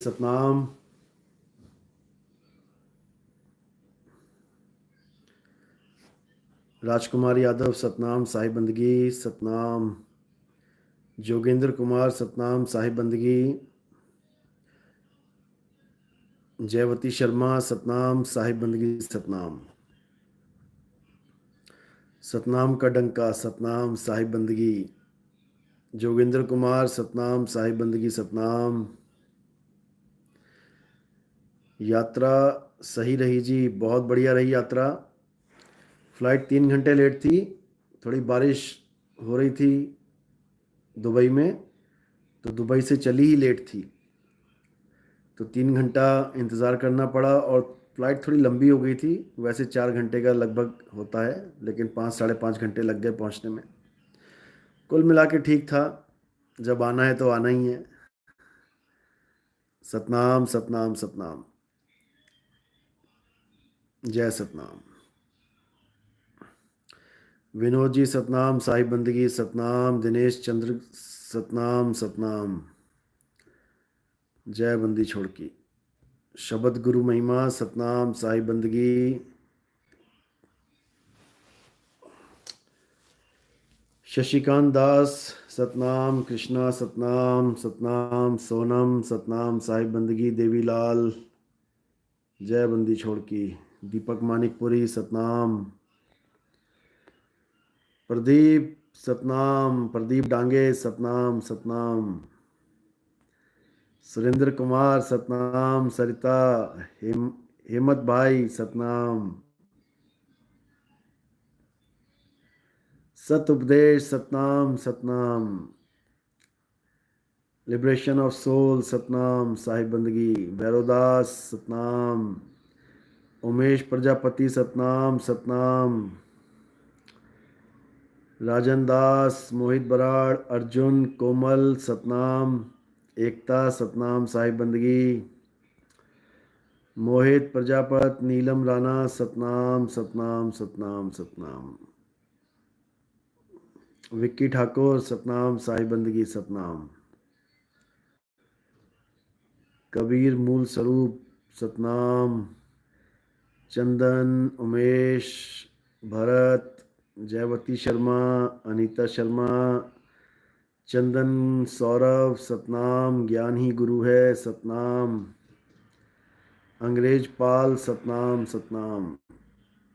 सतनाम। राजकुमार यादव सतनाम, साहिब बंदगी सतनाम। जोगेंद्र कुमार सतनाम, साहिब बंदगी। जयवती शर्मा सतनाम, साहिब बंदगी सतनाम। सतनाम का डंका सतनाम, साहिब बंदगी। जोगेंद्र कुमार सतनाम, साहिब बंदगी सतनाम। यात्रा सही रही जी, बहुत बढ़िया रही यात्रा। फ्लाइट 3 घंटे लेट थी, थोड़ी बारिश हो रही थी दुबई में, तो दुबई से चली ही लेट थी, तो 3 घंटा इंतज़ार करना पड़ा। और फ्लाइट थोड़ी लंबी हो गई थी, वैसे 4 घंटे का लगभग होता है, लेकिन 5 साढ़े 5 घंटे लग गए पहुंचने में। कुल मिला के ठीक था, जब आना है तो आना ही है। सतनाम सतनाम सतनाम। जय सतनाम। विनोद जी सतनाम, साहिब बंदगी सतनाम। दिनेश चंद्र सतनाम सतनाम। जय बंदी छोड़ की। शब्द गुरु महिमा सतनाम, साहिब बंदगी। शशिकांत दास सतनाम, कृष्णा सतनाम सतनाम। सोनम सतनाम, साहिब बंदगी। देवीलाल जय बंदी छोड़ की। दीपक मानिकपुरी सतनाम। प्रदीप सतनाम, प्रदीप डांगे सतनाम सतनाम। सुरेंद्र कुमार सतनाम। सरिता हेमत भाई सतनाम। सत उपदेश Satnam Satnam. Liberation of soul Satnam, साहिब बंदगी। भैरोदास सतनाम। उमेश प्रजापति सतनाम सतनाम। राजन दास, मोहित बराड़, अर्जुन कोमल सतनाम। एकता सतनाम, साहिब बंदगी। मोहित प्रजापत, नीलम राणा सतनाम सतनाम सतनाम सतनाम। विक्की ठाकुर सतनाम, साहिब बंदगी सतनाम। कबीर मूल स्वरूप सतनाम। चंदन, उमेश, भरत, जयवती शर्मा, अनीता शर्मा, चंदन, सौरभ सतनाम। ज्ञान ही गुरु है सतनाम। अंग्रेज पाल सतनाम सतनाम।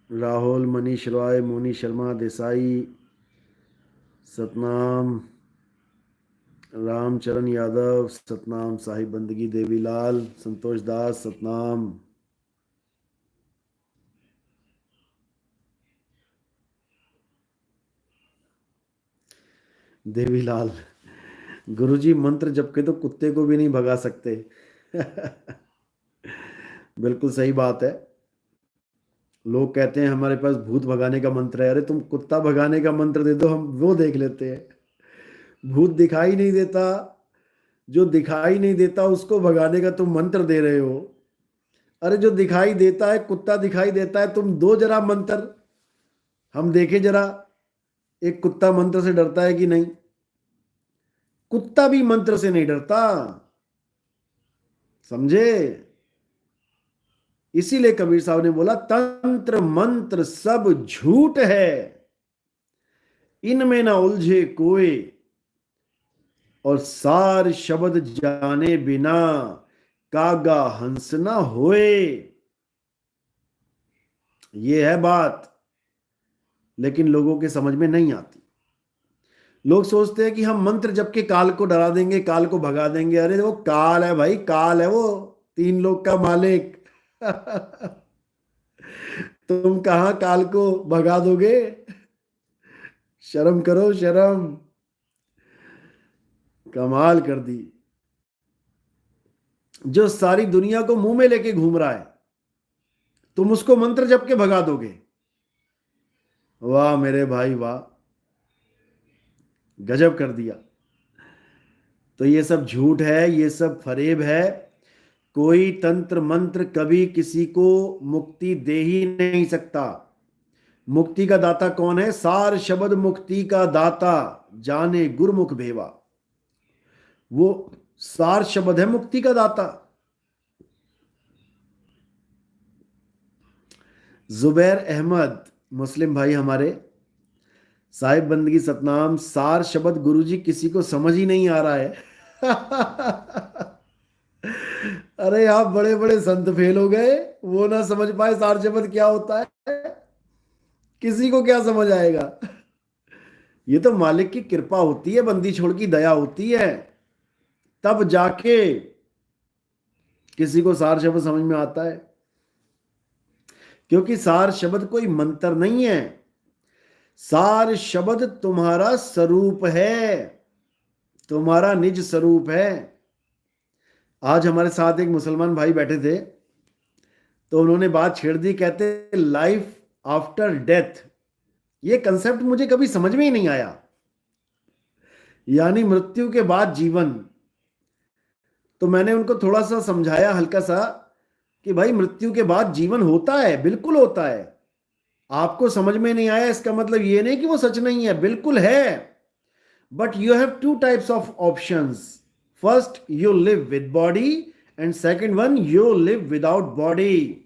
राहुल, मनीष रॉय, मोनी शर्मा देसाई सतनाम। रामचरण यादव सतनाम, साहिब बंदगी। देवीलाल, संतोष दास सतनाम। देवीलाल, गुरुजी मंत्र जप के तो कुत्ते को भी नहीं भगा सकते। बिल्कुल सही बात है। लोग कहते हैं हमारे पास भूत भगाने का मंत्र है। अरे तुम कुत्ता भगाने का मंत्र दे दो, हम वो देख लेते हैं। भूत दिखाई नहीं देता, जो दिखाई नहीं देता उसको भगाने का तुम मंत्र दे रहे हो। अरे जो दिखाई देता है, कुत्ता दिखाई देता है, तुम दो जरा मंत्र, हम देखें जरा एक कुत्ता मंत्र से डरता है कि नहीं। कुत्ता भी मंत्र से नहीं डरता, समझे। इसीलिए कबीर साहब ने बोला तंत्र मंत्र सब झूठ है, इनमें ना उलझे कोई, और सार शब्द जाने बिना कागा हंस ना होए। ये है बात, लेकिन लोगों के समझ में नहीं आती। लोग सोचते हैं कि हम मंत्र जप के काल को डरा देंगे, काल को भगा देंगे। अरे वो काल है भाई, काल है वो, तीन लोक का मालिक। तुम कहां काल को भगा दोगे। शर्म करो शर्म, कमाल कर दी। जो सारी दुनिया को मुंह में लेके घूम रहा है, तुम उसको मंत्र जप के भगा दोगे। वाह मेरे भाई वाह, गजब कर दिया। तो ये सब झूठ है, ये सब फरेब है। कोई तंत्र मंत्र कभी किसी को मुक्ति दे ही नहीं सकता। मुक्ति का दाता कौन है? सार शब्द मुक्ति का दाता, जाने गुरमुख भेवा। वो सार शब्द है मुक्ति का दाता। जुबैर अहमद मुस्लिम भाई हमारे, साहिब बंदगी सतनाम, सार शब्द गुरुजी किसी को समझ ही नहीं आ रहा है। अरे आप बड़े बड़े संत फेल हो गए, वो ना समझ पाए सार शब्द क्या होता है, किसी को क्या समझ आएगा। ये तो मालिक की कृपा होती है, बंदी छोड़ की दया होती है, तब जाके किसी को सार शब्द समझ में आता है। क्योंकि सार शब्द कोई मंत्र नहीं है, सार शब्द तुम्हारा स्वरूप है, तुम्हारा निज स्वरूप है। आज हमारे साथ एक मुसलमान भाई बैठे थे, तो उन्होंने बात छेड़ दी, कहते लाइफ आफ्टर डेथ। ये कंसेप्ट मुझे कभी समझ में ही नहीं आया, यानी मृत्यु के बाद जीवन। तो मैंने उनको थोड़ा सा समझाया हल्का सा कि भाई मृत्यु के बाद जीवन होता है, बिल्कुल होता है। आपको समझ में नहीं आया इसका मतलब ये नहीं कि वो सच नहीं है, बिल्कुल है। But you have two types of options, first you live with body and second one you live without body.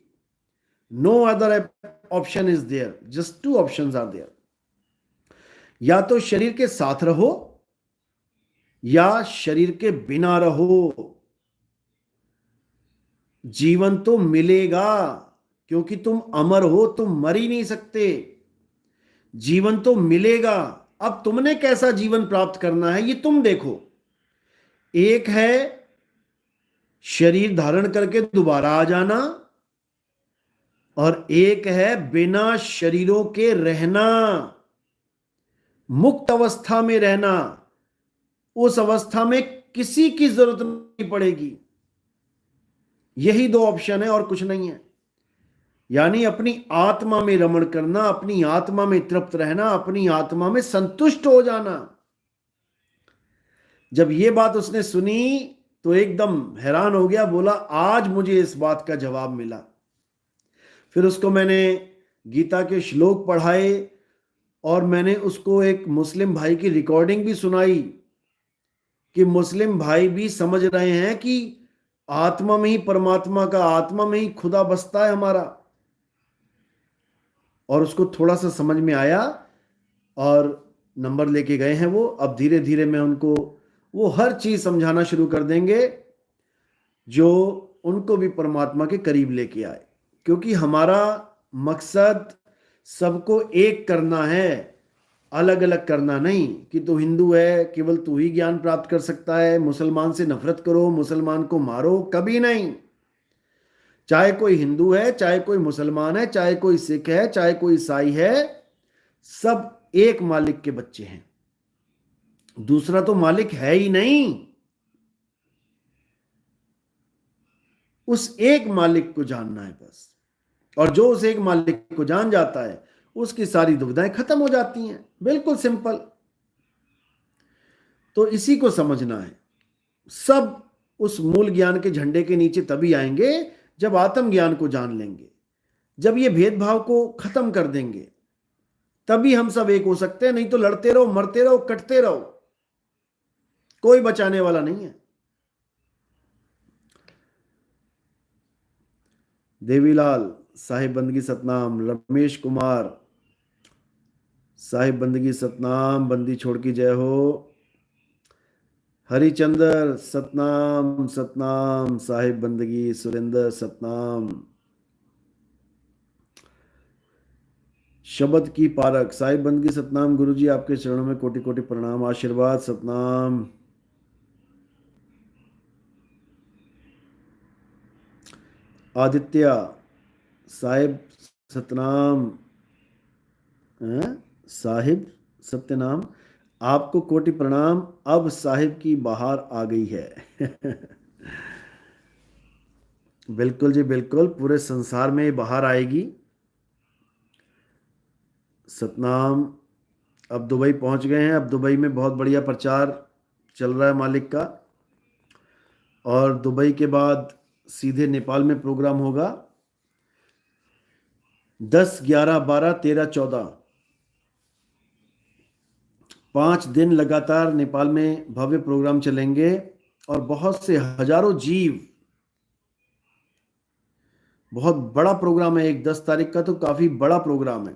No other option is there, just two options are there. या तो शरीर के साथ रहो या शरीर के बिना रहो। जीवन तो मिलेगा, क्योंकि तुम अमर हो, तुम मर ही नहीं सकते। जीवन तो मिलेगा, अब तुमने कैसा जीवन प्राप्त करना है ये तुम देखो। एक है शरीर धारण करके दोबारा आ जाना, और एक है बिना शरीरों के रहना, मुक्त अवस्था में रहना। उस अवस्था में किसी की जरूरत नहीं पड़ेगी। यही दो ऑप्शन है और कुछ नहीं है। यानी अपनी आत्मा में रमण करना, अपनी आत्मा में तृप्त रहना, अपनी आत्मा में संतुष्ट हो जाना। जब ये बात उसने सुनी तो एकदम हैरान हो गया, बोला आज मुझे इस बात का जवाब मिला। फिर उसको मैंने गीता के श्लोक पढ़ाए और मैंने उसको एक मुस्लिम भाई की रिकॉर्डिंग भी सुनाई कि मुस्लिम भाई भी समझ रहे हैं कि आत्मा में ही परमात्मा का, आत्मा में ही खुदा बसता है हमारा। और उसको थोड़ा सा समझ में आया और नंबर लेके गए हैं वो। अब धीरे धीरे मैं उनको वो हर चीज समझाना शुरू कर देंगे जो उनको भी परमात्मा के करीब लेके आए। क्योंकि हमारा मकसद सबको एक करना है, अलग अलग करना नहीं कि तू हिंदू है केवल तू ही ज्ञान प्राप्त कर सकता है, मुसलमान से नफरत करो, मुसलमान को मारो, कभी नहीं। चाहे कोई हिंदू है, चाहे कोई मुसलमान है, चाहे कोई सिख है, चाहे कोई ईसाई है, सब एक मालिक के बच्चे हैं। दूसरा तो मालिक है ही नहीं। उस एक मालिक को जानना है बस। और जो उस एक मालिक को जान जाता है उसकी सारी दुविधाएं खत्म हो जाती हैं। बिल्कुल सिंपल। तो इसी को समझना है। सब उस मूल ज्ञान के झंडे के नीचे तभी आएंगे जब आत्म ज्ञान को जान लेंगे, जब ये भेदभाव को खत्म कर देंगे, तभी हम सब एक हो सकते हैं। नहीं तो लड़ते रहो, मरते रहो, कटते रहो, कोई बचाने वाला नहीं है। देवीलाल साहिब बंदगी सतनाम, रमेश कुमार साहिब बंदगी सतनाम, बंदी छोड़ की जय हो। हरिचंद्र सतनाम सतनाम, साहिब बंदगी, सुरेंद्र सतनाम। शब्द की पारक साहिब बंदगी सतनाम, गुरुजी आपके चरणों में कोटि कोटि प्रणाम, आशीर्वाद सतनाम। आदित्य साहिब सतनाम, साहिब सत्यनाम, आपको कोटि प्रणाम। अब साहिब की बाहर आ गई है। बिल्कुल जी बिल्कुल, पूरे संसार में बाहर आएगी। सतनाम। अब दुबई पहुंच गए हैं। अब दुबई में बहुत बढ़िया प्रचार चल रहा है मालिक का। और दुबई के बाद सीधे नेपाल में प्रोग्राम होगा। 10, 11, 12, 13, 14 5 दिन लगातार नेपाल में भव्य प्रोग्राम चलेंगे। और बहुत से हजारों जीव, बहुत बड़ा प्रोग्राम है, एक 10 तारीख का, तो काफी बड़ा प्रोग्राम है।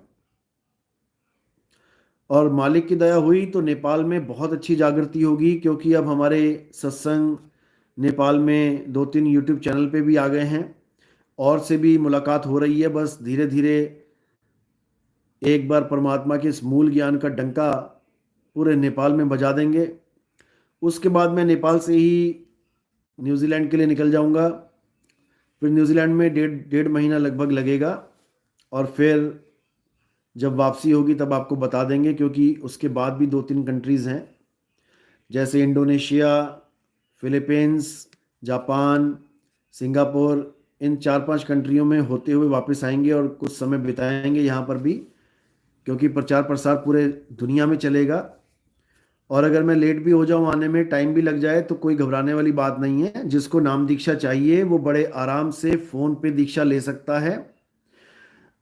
और मालिक की दया हुई तो नेपाल में बहुत अच्छी जागृति होगी, क्योंकि अब हमारे सत्संग नेपाल में 2-3 यूट्यूब चैनल पे भी आ गए हैं, और से भी मुलाकात हो रही है। बस धीरे धीरे एक बार परमात्मा के इस मूल ज्ञान का डंका पूरे नेपाल में बजा देंगे। उसके बाद मैं नेपाल से ही न्यूजीलैंड के लिए निकल जाऊंगा। फिर न्यूजीलैंड में डेढ़ महीना लगभग लगेगा, और फिर जब वापसी होगी तब आपको बता देंगे, क्योंकि उसके बाद भी 2-3 कंट्रीज़ हैं, जैसे इंडोनेशिया, फिलीपींस, जापान, सिंगापुर। इन 4-5 कंट्रियों में होते हुए वापस आएंगे और कुछ समय बिताएंगे यहाँ पर भी, क्योंकि प्रचार प्रसार पूरे दुनिया में चलेगा। और अगर मैं लेट भी हो जाऊँ आने में, टाइम भी लग जाए, तो कोई घबराने वाली बात नहीं है। जिसको नाम दीक्षा चाहिए वो बड़े आराम से फ़ोन पे दीक्षा ले सकता है।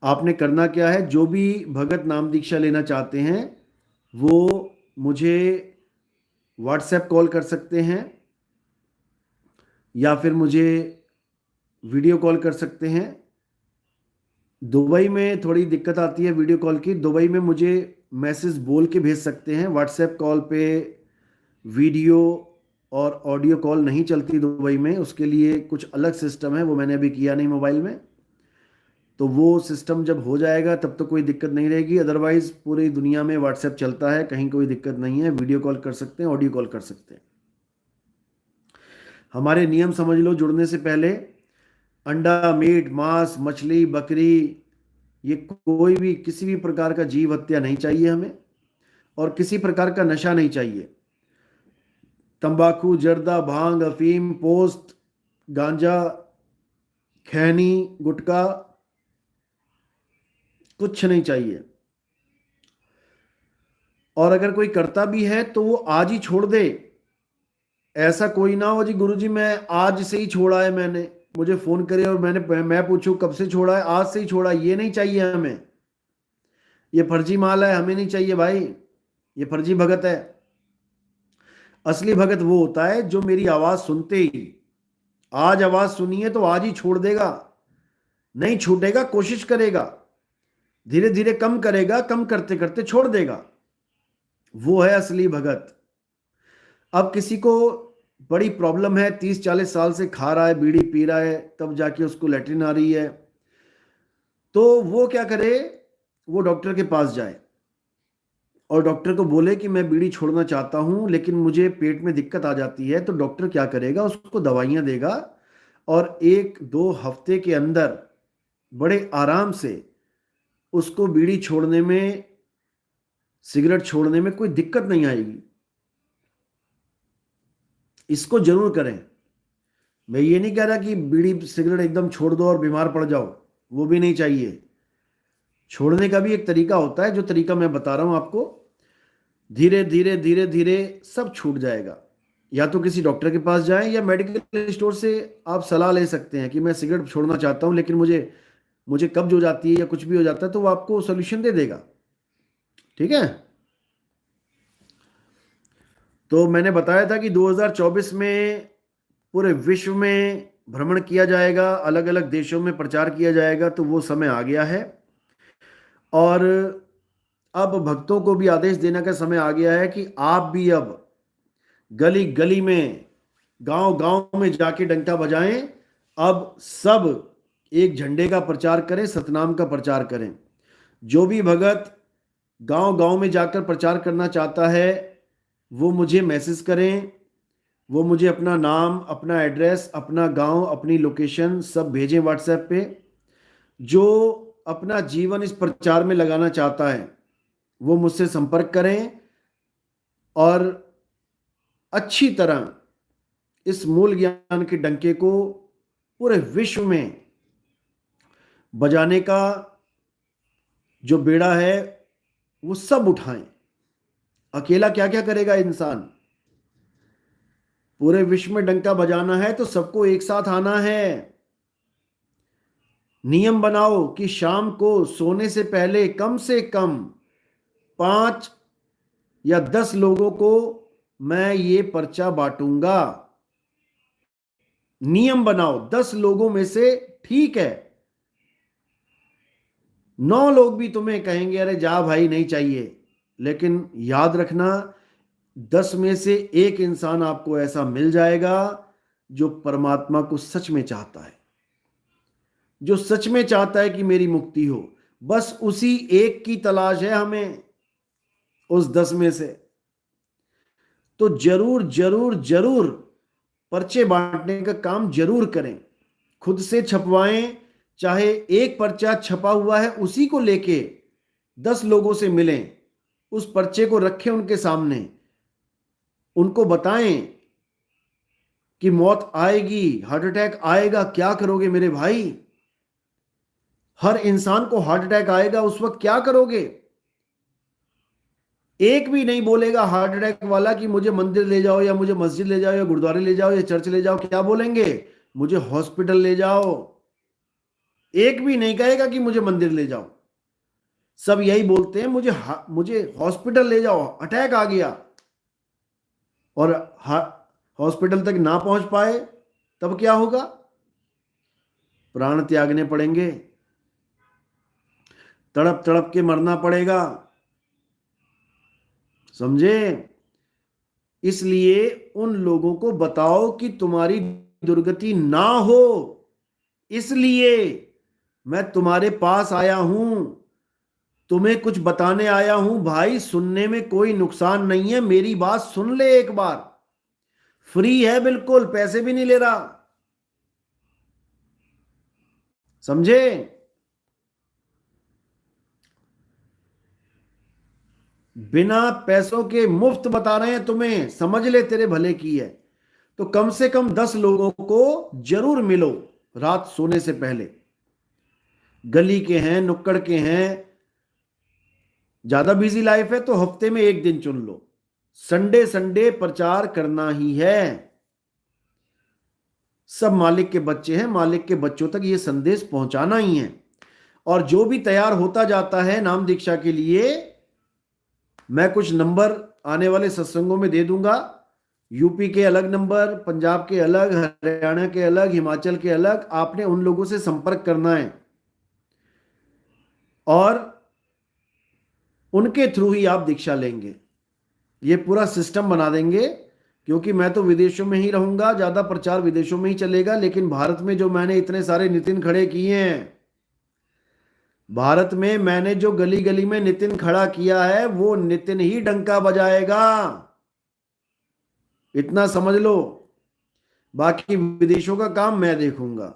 आपने करना क्या है, जो भी भगत नाम दीक्षा लेना चाहते हैं वो मुझे व्हाट्सएप कॉल कर सकते हैं, या फिर मुझे वीडियो कॉल कर सकते हैं। दुबई में थोड़ी दिक्कत आती है वीडियो कॉल की। दुबई में मुझे मैसेज बोल के भेज सकते हैं, व्हाट्सएप कॉल पे वीडियो और ऑडियो कॉल नहीं चलती दुबई में। उसके लिए कुछ अलग सिस्टम है, वो मैंने अभी किया नहीं मोबाइल में। तो वो सिस्टम जब हो जाएगा तब तो कोई दिक्कत नहीं रहेगी। अदरवाइज पूरी दुनिया में व्हाट्सएप चलता है, कहीं कोई दिक्कत नहीं है। वीडियो कॉल कर सकते हैं, ऑडियो कॉल कर सकते हैं। हमारे नियम समझ लो, जुड़ने से पहले अंडा, मीट, मांस, मछली, बकरी, ये कोई भी किसी भी प्रकार का जीव हत्या नहीं चाहिए हमें, और किसी प्रकार का नशा नहीं चाहिए। तंबाकू, जर्दा, भांग, अफीम, पोस्त, गांजा, खैनी, गुटखा, कुछ नहीं चाहिए। और अगर कोई करता भी है तो वो आज ही छोड़ दे। ऐसा कोई ना हो जी गुरुजी मैं आज से ही छोड़ा है, मैंने, मुझे फोन करे और मैं पूछूं कब से छोड़ा है, आज से ही छोड़ा है, ये नहीं चाहिए हमें। ये फर्जी माल है, हमें नहीं चाहिए भाई। ये फर्जी भगत है। असली भगत वो होता है जो मेरी आवाज सुनते ही, आज आवाज सुनी है तो आज ही छोड़ देगा, नहीं छूटेगा, कोशिश करेगा, धीरे धीरे कम करेगा, कम करते करते छोड़ देगा। वो है असली भगत। अब किसी को बड़ी प्रॉब्लम है, 30-40 साल से खा रहा है, बीड़ी पी रहा है, तब जाके उसको लैट्रिन आ रही है, तो वो क्या करे, वो डॉक्टर के पास जाए और डॉक्टर को बोले कि मैं बीड़ी छोड़ना चाहता हूं लेकिन मुझे पेट में दिक्कत आ जाती है। तो डॉक्टर क्या करेगा, उसको दवाइयां देगा, और 1-2 हफ्ते के अंदर बड़े आराम से उसको बीड़ी छोड़ने में, सिगरेट छोड़ने में कोई दिक्कत नहीं आएगी। इसको जरूर करें। मैं ये नहीं कह रहा कि बीड़ी सिगरेट एकदम छोड़ दो और बीमार पड़ जाओ, वो भी नहीं चाहिए। छोड़ने का भी एक तरीका होता है, जो तरीका मैं बता रहा हूं आपको। धीरे धीरे धीरे धीरे सब छूट जाएगा। या तो किसी डॉक्टर के पास जाएं, या मेडिकल स्टोर से आप सलाह ले सकते हैं कि मैं सिगरेट छोड़ना चाहता हूं लेकिन मुझे मुझे कब्ज हो जाती है या कुछ भी हो जाता है, तो वो आपको सोल्यूशन दे देगा। ठीक है। तो मैंने बताया था कि 2024 में पूरे विश्व में भ्रमण किया जाएगा, अलग अलग देशों में प्रचार किया जाएगा, तो वो समय आ गया है। और अब भक्तों को भी आदेश देने का समय आ गया है कि आप भी अब गली गली में, गांव गांव में जाके डंका बजाएं। अब सब एक झंडे का प्रचार करें, सतनाम का प्रचार करें। जो भी भगत गांव गांव में जाकर प्रचार करना चाहता है वो मुझे मैसेज करें, वो मुझे अपना नाम, अपना एड्रेस, अपना गांव, अपनी लोकेशन सब भेजें व्हाट्सएप पे। जो अपना जीवन इस प्रचार में लगाना चाहता है वो मुझसे संपर्क करें, और अच्छी तरह इस मूल ज्ञान के डंके को पूरे विश्व में बजाने का जो बेड़ा है वो सब उठाएं। अकेला क्या क्या करेगा इंसान, पूरे विश्व में डंका बजाना है तो सबको एक साथ आना है। नियम बनाओ कि शाम को सोने से पहले कम से कम 5 या 10 लोगों को मैं ये पर्चा बांटूंगा। नियम बनाओ, 10 लोगों में से ठीक है 9 लोग भी तुम्हें कहेंगे अरे जा भाई नहीं चाहिए, लेकिन याद रखना 10 में से एक इंसान आपको ऐसा मिल जाएगा जो परमात्मा को सच में चाहता है, जो सच में चाहता है कि मेरी मुक्ति हो। बस उसी एक की तलाश है हमें उस 10 में से। तो जरूर जरूर जरूर पर्चे बांटने का काम जरूर करें, खुद से छपवाएं। चाहे एक पर्चा छपा हुआ है उसी को लेके 10 लोगों से मिलें, उस पर्चे को रखें उनके सामने, उनको बताएं कि मौत आएगी, हार्ट अटैक आएगा, क्या करोगे मेरे भाई? हर इंसान को हार्ट अटैक आएगा, उस वक्त क्या करोगे? एक भी नहीं बोलेगा हार्ट अटैक वाला कि मुझे मंदिर ले जाओ या मुझे मस्जिद ले जाओ या गुरुद्वारे ले जाओ या चर्च ले जाओ। क्या बोलेंगे? मुझे हॉस्पिटल ले जाओ। एक भी नहीं कहेगा कि मुझे मंदिर ले जाओ। सब यही बोलते हैं, मुझे हॉस्पिटल ले जाओ, अटैक आ गया। और हॉस्पिटल तक ना पहुंच पाए तब क्या होगा? प्राण त्यागने पड़ेंगे, तड़प तड़प के मरना पड़ेगा। समझे? इसलिए उन लोगों को बताओ कि तुम्हारी दुर्गति ना हो, इसलिए मैं तुम्हारे पास आया हूं, तुम्हें कुछ बताने आया हूं। भाई सुनने में कोई नुकसान नहीं है, मेरी बात सुन ले एक बार। फ्री है, बिल्कुल पैसे भी नहीं ले रहा। समझे? बिना पैसों के मुफ्त बता रहे हैं तुम्हें, समझ ले तेरे भले की है। तो कम से कम 10 लोगों को जरूर मिलो रात सोने से पहले। गली के हैं, नुक्कड़ के हैं, ज्यादा बिजी लाइफ है तो हफ्ते में एक दिन चुन लो। संडे संडे प्रचार करना ही है। सब मालिक के बच्चे हैं, मालिक के बच्चों तक ये संदेश पहुंचाना ही है। और जो भी तैयार होता जाता है नाम दीक्षा के लिए, मैं कुछ नंबर आने वाले सत्संगों में दे दूंगा। यूपी के अलग नंबर, पंजाब के अलग, हरियाणा के अलग, हिमाचल के अलग। आपने उन लोगों से संपर्क करना है और उनके थ्रू ही आप दीक्षा लेंगे। ये पूरा सिस्टम बना देंगे, क्योंकि मैं तो विदेशों में ही रहूंगा, ज्यादा प्रचार विदेशों में ही चलेगा। लेकिन भारत में जो मैंने इतने सारे नितिन खड़े किए हैं, भारत में मैंने जो गली गली में नितिन खड़ा किया है, वो नितिन ही डंका बजाएगा, इतना समझ लो। बाकी विदेशों का काम मैं देखूंगा,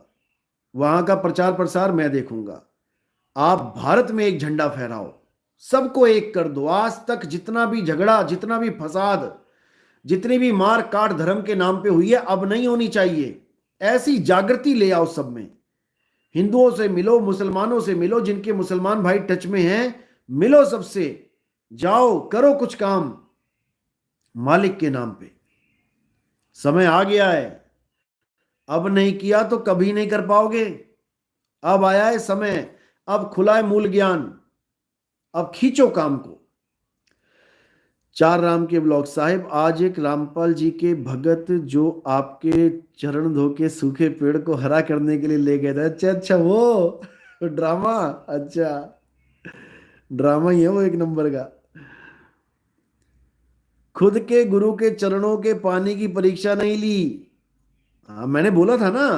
वहां का प्रचार प्रसार मैं देखूंगा। आप भारत में एक झंडा फहराओ, सबको एक कर दो। आज तक जितना भी झगड़ा, जितना भी फसाद, जितनी भी मार काट धर्म के नाम पे हुई है, अब नहीं होनी चाहिए। ऐसी जागृति ले आओ सब में। हिंदुओं से मिलो, मुसलमानों से मिलो, जिनके मुसलमान भाई टच में हैं मिलो सबसे, जाओ करो कुछ काम मालिक के नाम पे। समय आ गया है, अब नहीं किया तो कभी नहीं कर पाओगे। अब आया है समय, अब खुला है मूल ज्ञान, अब खींचो काम को। 4 राम के ब्लॉग साहिब, आज एक रामपाल जी के भगत जो आपके चरण धो के सूखे पेड़ को हरा करने के लिए ले गए थे। अच्छा अच्छा, वो ड्रामा। अच्छा, ड्रामा ही है वो एक नंबर का। खुद के गुरु के चरणों के पानी की परीक्षा नहीं ली। हाँ, मैंने बोला था ना।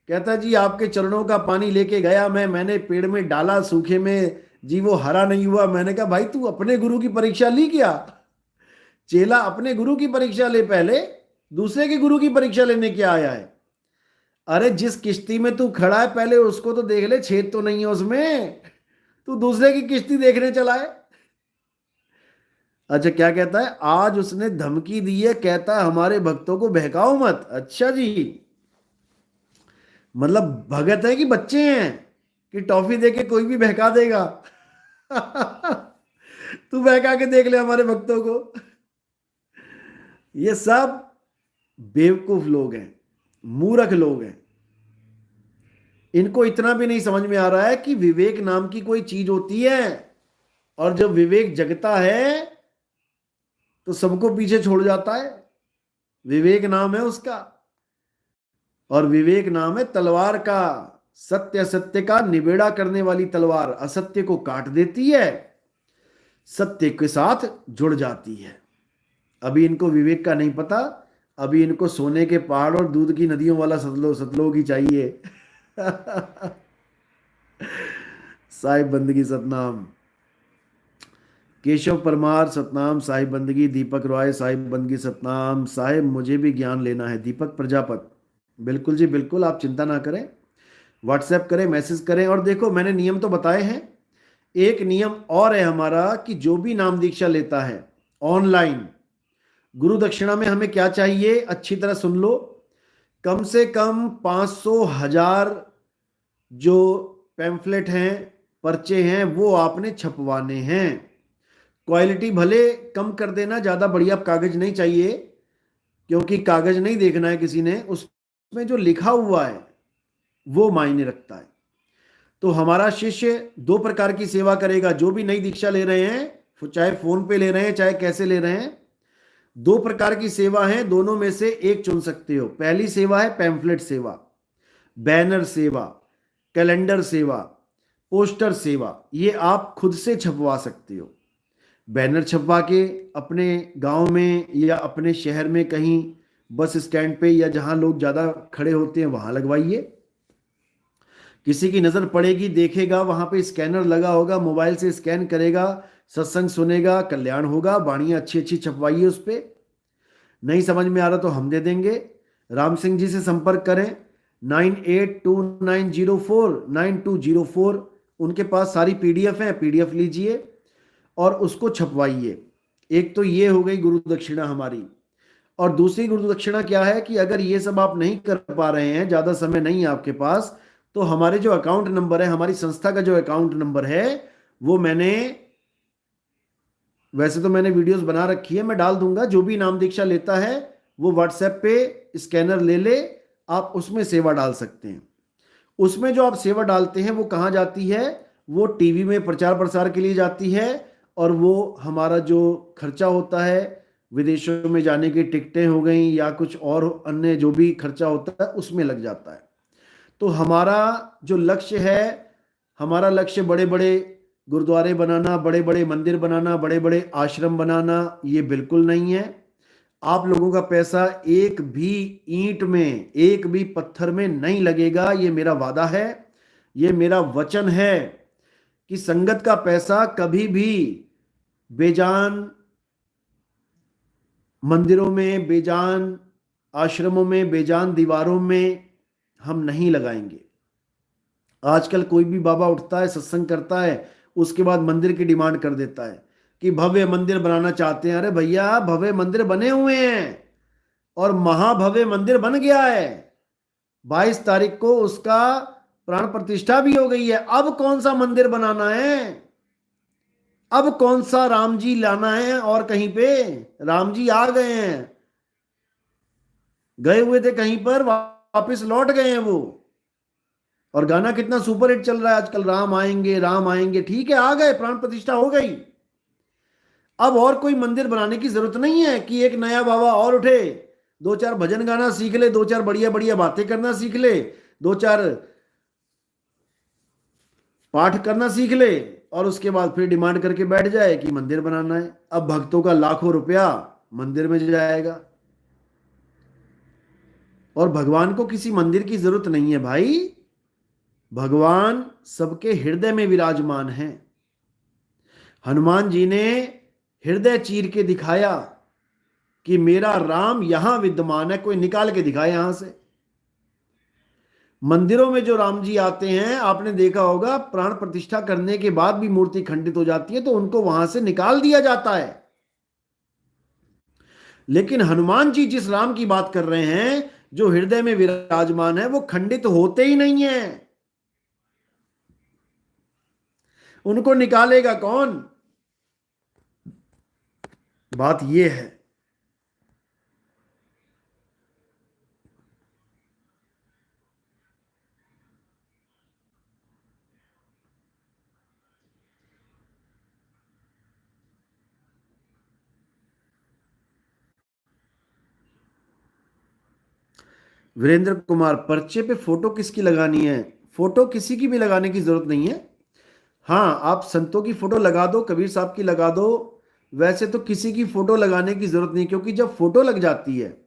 कहता जी आपके चरणों का पानी लेके गया मैंने पेड़ में डाला सूखे में जी, वो हरा नहीं हुआ। मैंने कहा भाई तू अपने गुरु की परीक्षा ली क्या? चेला अपने गुरु की परीक्षा ले, पहले दूसरे के गुरु की परीक्षा लेने क्या आया है? अरे जिस किश्ती में तू खड़ा है पहले उसको तो देख ले, छेद तो नहीं है उसमें। तू दूसरे की किश्ती देखने चला है। अच्छा, क्या कहता है? आज उसने धमकी दी है, कहता है हमारे भक्तों को बहकाओ मत। अच्छा जी, मतलब भगत है कि बच्चे हैं कि टॉफी देके कोई भी बहका देगा? तू बहका के देख ले हमारे भक्तों को। ये सब बेवकूफ लोग हैं, मूर्ख लोग हैं। इनको इतना भी नहीं समझ में आ रहा है कि विवेक नाम की कोई चीज होती है, और जब विवेक जगता है तो सबको पीछे छोड़ जाता है। विवेक नाम है उसका, और विवेक नाम है तलवार का। सत्य असत्य का निबेड़ा करने वाली तलवार असत्य को काट देती है, सत्य के साथ जुड़ जाती है। अभी इनको विवेक का नहीं पता, अभी इनको सोने के पहाड़ और दूध की नदियों वाला सतलोक ही चाहिए। साहिब बंदगी सतनाम। केशव परमार सतनाम साहिब बंदगी। दीपक रॉय साहिब बंदगी सतनाम। साहिब मुझे भी ज्ञान लेना है। दीपक प्रजापत, बिल्कुल जी बिल्कुल, आप चिंता ना करें, व्हाट्सएप करें, मैसेज करें। और देखो मैंने नियम तो बताए हैं, एक नियम और है हमारा कि जो भी नाम दीक्षा लेता है ऑनलाइन, गुरु दक्षिणा में हमें क्या चाहिए, अच्छी तरह सुन लो। कम से कम 500,000 जो पैम्फलेट हैं, पर्चे हैं, वो आपने छपवाने हैं। क्वालिटी भले कम कर देना, ज़्यादा बढ़िया कागज नहीं चाहिए, क्योंकि कागज नहीं देखना है किसी ने, उसमें जो लिखा हुआ है वो मायने रखता है। तो हमारा शिष्य दो प्रकार की सेवा करेगा, जो भी नई दीक्षा ले रहे हैं, चाहे फोन पे ले रहे हैं चाहे कैसे ले रहे हैं, दो प्रकार की सेवा है, दोनों में से एक चुन सकते हो। पहली सेवा है पैम्फलेट सेवा, बैनर सेवा, कैलेंडर सेवा, पोस्टर सेवा, ये आप खुद से छपवा सकते हो। बैनर छपवा के अपने गांव में या अपने शहर में कहीं बस स्टैंड पे या जहां लोग ज़्यादा खड़े होते हैं वहां लगवाइए। किसी की नज़र पड़ेगी, देखेगा, वहां पे स्कैनर लगा होगा, मोबाइल से स्कैन करेगा, सत्संग सुनेगा, कल्याण होगा। बाणियाँ अच्छी अच्छी छपवाइए उस पर। नहीं समझ में आ रहा तो हम दे देंगे। राम सिंह जी से संपर्क करें, 9829049204। उनके पास सारी पीडीएफ है, पीडीएफ लीजिए और उसको छपवाइए। एक तो ये हो गई गुरु दक्षिणा हमारी। और दूसरी गुरु दक्षिणा क्या है कि अगर ये सब आप नहीं कर पा रहे हैं, ज़्यादा समय नहीं है आपके पास, तो हमारे जो अकाउंट नंबर है, हमारी संस्था का जो अकाउंट नंबर है, वो वैसे तो मैंने वीडियोस बना रखी है, मैं डाल दूंगा। जो भी नाम दीक्षा लेता है वो व्हाट्सएप पे स्कैनर ले ले, आप उसमें सेवा डाल सकते हैं। उसमें जो आप सेवा डालते हैं वो कहाँ जाती है, वो टीवी में प्रचार प्रसार के लिए जाती है, और वो हमारा जो खर्चा होता है, विदेशों में जाने की टिकटें हो गई या कुछ और अन्य जो भी खर्चा होता है, उसमें लग जाता है। तो हमारा जो लक्ष्य है, हमारा लक्ष्य बड़े बड़े गुरुद्वारे बनाना, बड़े बड़े मंदिर बनाना, बड़े बड़े आश्रम बनाना, ये बिल्कुल नहीं है। आप लोगों का पैसा एक भी ईंट में, एक भी पत्थर में नहीं लगेगा, ये मेरा वादा है, ये मेरा वचन है कि संगत का पैसा कभी भी बेजान मंदिरों में, बेजान आश्रमों में, बेजान दीवारों में हम नहीं लगाएंगे। आजकल कोई भी बाबा उठता है, सत्संग करता है, उसके बाद मंदिर की डिमांड कर देता है कि भव्य मंदिर बनाना चाहते हैं। अरे भैया, भव्य मंदिर बने हुए हैं और महाभव्य मंदिर बन गया है। 22 तारीख को उसका प्राण प्रतिष्ठा भी हो गई है। अब कौन सा मंदिर बनाना है, अब कौन सा राम जी लाना है? और कहीं पे राम जी आ गए हैं, गए हुए थे कहीं पर, वापस लौट गए हैं वो। और गाना कितना सुपर हिट चल रहा है आजकल, राम आएंगे राम आएंगे। ठीक है, आ गए, प्राण प्रतिष्ठा हो गई। अब और कोई मंदिर बनाने की जरूरत नहीं है कि एक नया बाबा और उठे, दो चार भजन गाना सीख ले, दो चार बढ़िया बढ़िया बातें करना सीख ले, दो चार पाठ करना सीख ले, और उसके बाद फिर डिमांड करके बैठ जाए कि मंदिर बनाना है। अब भक्तों का लाखों रुपया मंदिर में जाएगा, और भगवान को किसी मंदिर की जरूरत नहीं है भाई। भगवान सबके हृदय में विराजमान है। हनुमान जी ने हृदय चीर के दिखाया कि मेरा राम यहां विद्यमान है, कोई निकाल के दिखाए यहां से। मंदिरों में जो राम जी आते हैं, आपने देखा होगा, प्राण प्रतिष्ठा करने के बाद भी मूर्ति खंडित हो जाती है तो उनको वहां से निकाल दिया जाता है। लेकिन हनुमान जी जिस राम की बात कर रहे हैं, जो हृदय में विराजमान है, वो खंडित होते ही नहीं है। उनको निकालेगा कौन? बात यह है। वीरेंद्र कुमार, पर्चे पे फोटो किसकी लगानी है? फोटो किसी की भी लगाने की जरूरत नहीं है। हाँ, आप संतों की फोटो लगा दो, कबीर साहब की लगा दो, वैसे तो किसी की फोटो लगाने की जरूरत नहीं, क्योंकि जब फोटो लग जाती है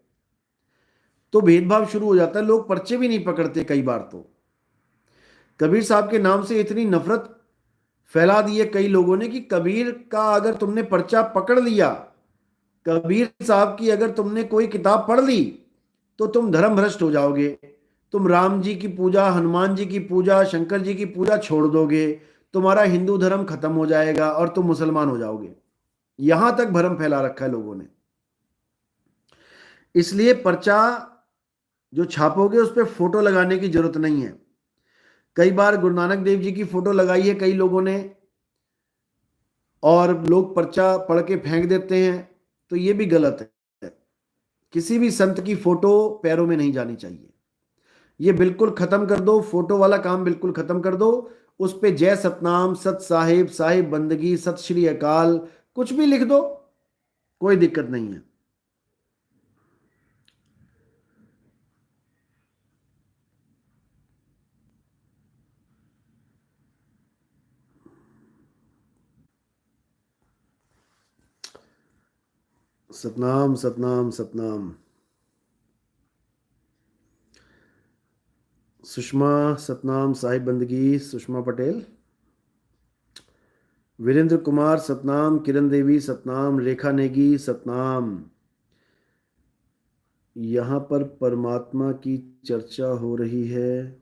तो भेदभाव शुरू हो जाता है, लोग पर्चे भी नहीं पकड़ते कई बार। तो कबीर साहब के नाम से इतनी नफरत फैला दी है कई लोगों ने कि कबीर का अगर तुमने पर्चा पकड़ लिया, कबीर साहब की अगर तुमने कोई किताब पढ़ ली, तो तुम धर्म भ्रष्ट हो जाओगे। तुम राम जी की पूजा, हनुमान जी की पूजा, शंकर जी की पूजा छोड़ दोगे, तुम्हारा हिंदू धर्म खत्म हो जाएगा और तुम मुसलमान हो जाओगे। यहां तक भ्रम फैला रखा है लोगों ने। इसलिए पर्चा जो छापोगे उस पर फोटो लगाने की जरूरत नहीं है। कई बार गुरु नानक देव जी की फोटो लगाई है कई लोगों ने, और लोग पर्चा पढ़ के फेंक देते हैं, तो ये भी गलत है। किसी भी संत की फोटो पैरों में नहीं जानी चाहिए। ये बिल्कुल खत्म कर दो, फोटो वाला काम बिल्कुल खत्म कर दो। उस पे जय सतनाम, सत साहिब, साहिब बंदगी, सत श्री अकाल, कुछ भी लिख दो, कोई दिक्कत नहीं है। सतनाम सतनाम सतनाम। सुषमा सतनाम, साहिब बंदगी, सुषमा पटेल, वीरेंद्र कुमार सतनाम, किरण देवी सतनाम, रेखा नेगी सतनाम। यहाँ पर परमात्मा की चर्चा हो रही है।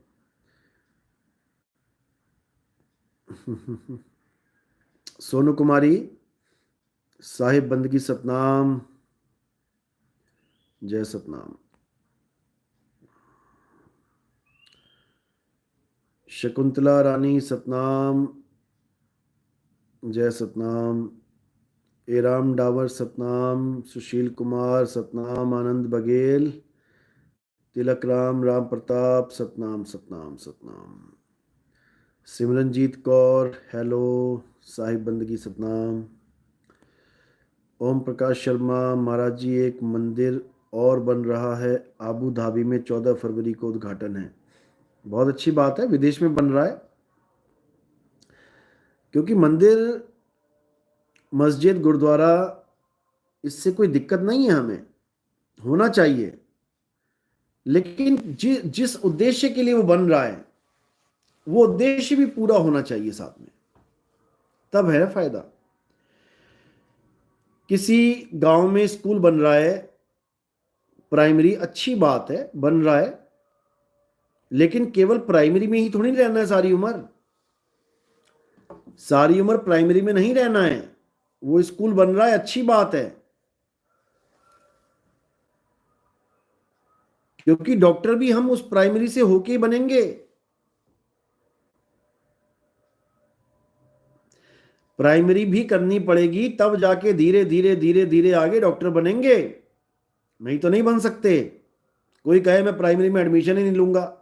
सोनू कुमारी, साहिब बंदगी सतनाम, जय सतनाम। शकुंतला रानी सतनाम, जय सतनाम। एराम डावर सतनाम, सुशील कुमार सतनाम, आनंद बघेल, तिलक राम, राम प्रताप सतनाम सतनाम सतनाम। सिमरनजीत कौर हेलो, साहिब बंदगी सतनाम। ओम प्रकाश शर्मा, महाराज जी एक मंदिर और बन रहा है आबू धाबी में, 14 फरवरी को उद्घाटन है। बहुत अच्छी बात है, विदेश में बन रहा है, क्योंकि मंदिर, मस्जिद, गुरुद्वारा, इससे कोई दिक्कत नहीं है, हमें होना चाहिए। लेकिन जिस उद्देश्य के लिए वो बन रहा है, वो उद्देश्य भी पूरा होना चाहिए साथ में, तब है फायदा। किसी गांव में स्कूल बन रहा है, प्राइमरी, अच्छी बात है, बन रहा है, लेकिन केवल प्राइमरी में ही थोड़ी रहना है सारी उम्र। सारी उम्र प्राइमरी में नहीं रहना है। वो स्कूल बन रहा है, अच्छी बात है, क्योंकि डॉक्टर भी हम उस प्राइमरी से होके ही बनेंगे। प्राइमरी भी करनी पड़ेगी, तब जाके धीरे धीरे धीरे धीरे आगे डॉक्टर बनेंगे, नहीं तो नहीं बन सकते। कोई कहे मैं प्राइमरी में एडमिशन ही नहीं लूंगा।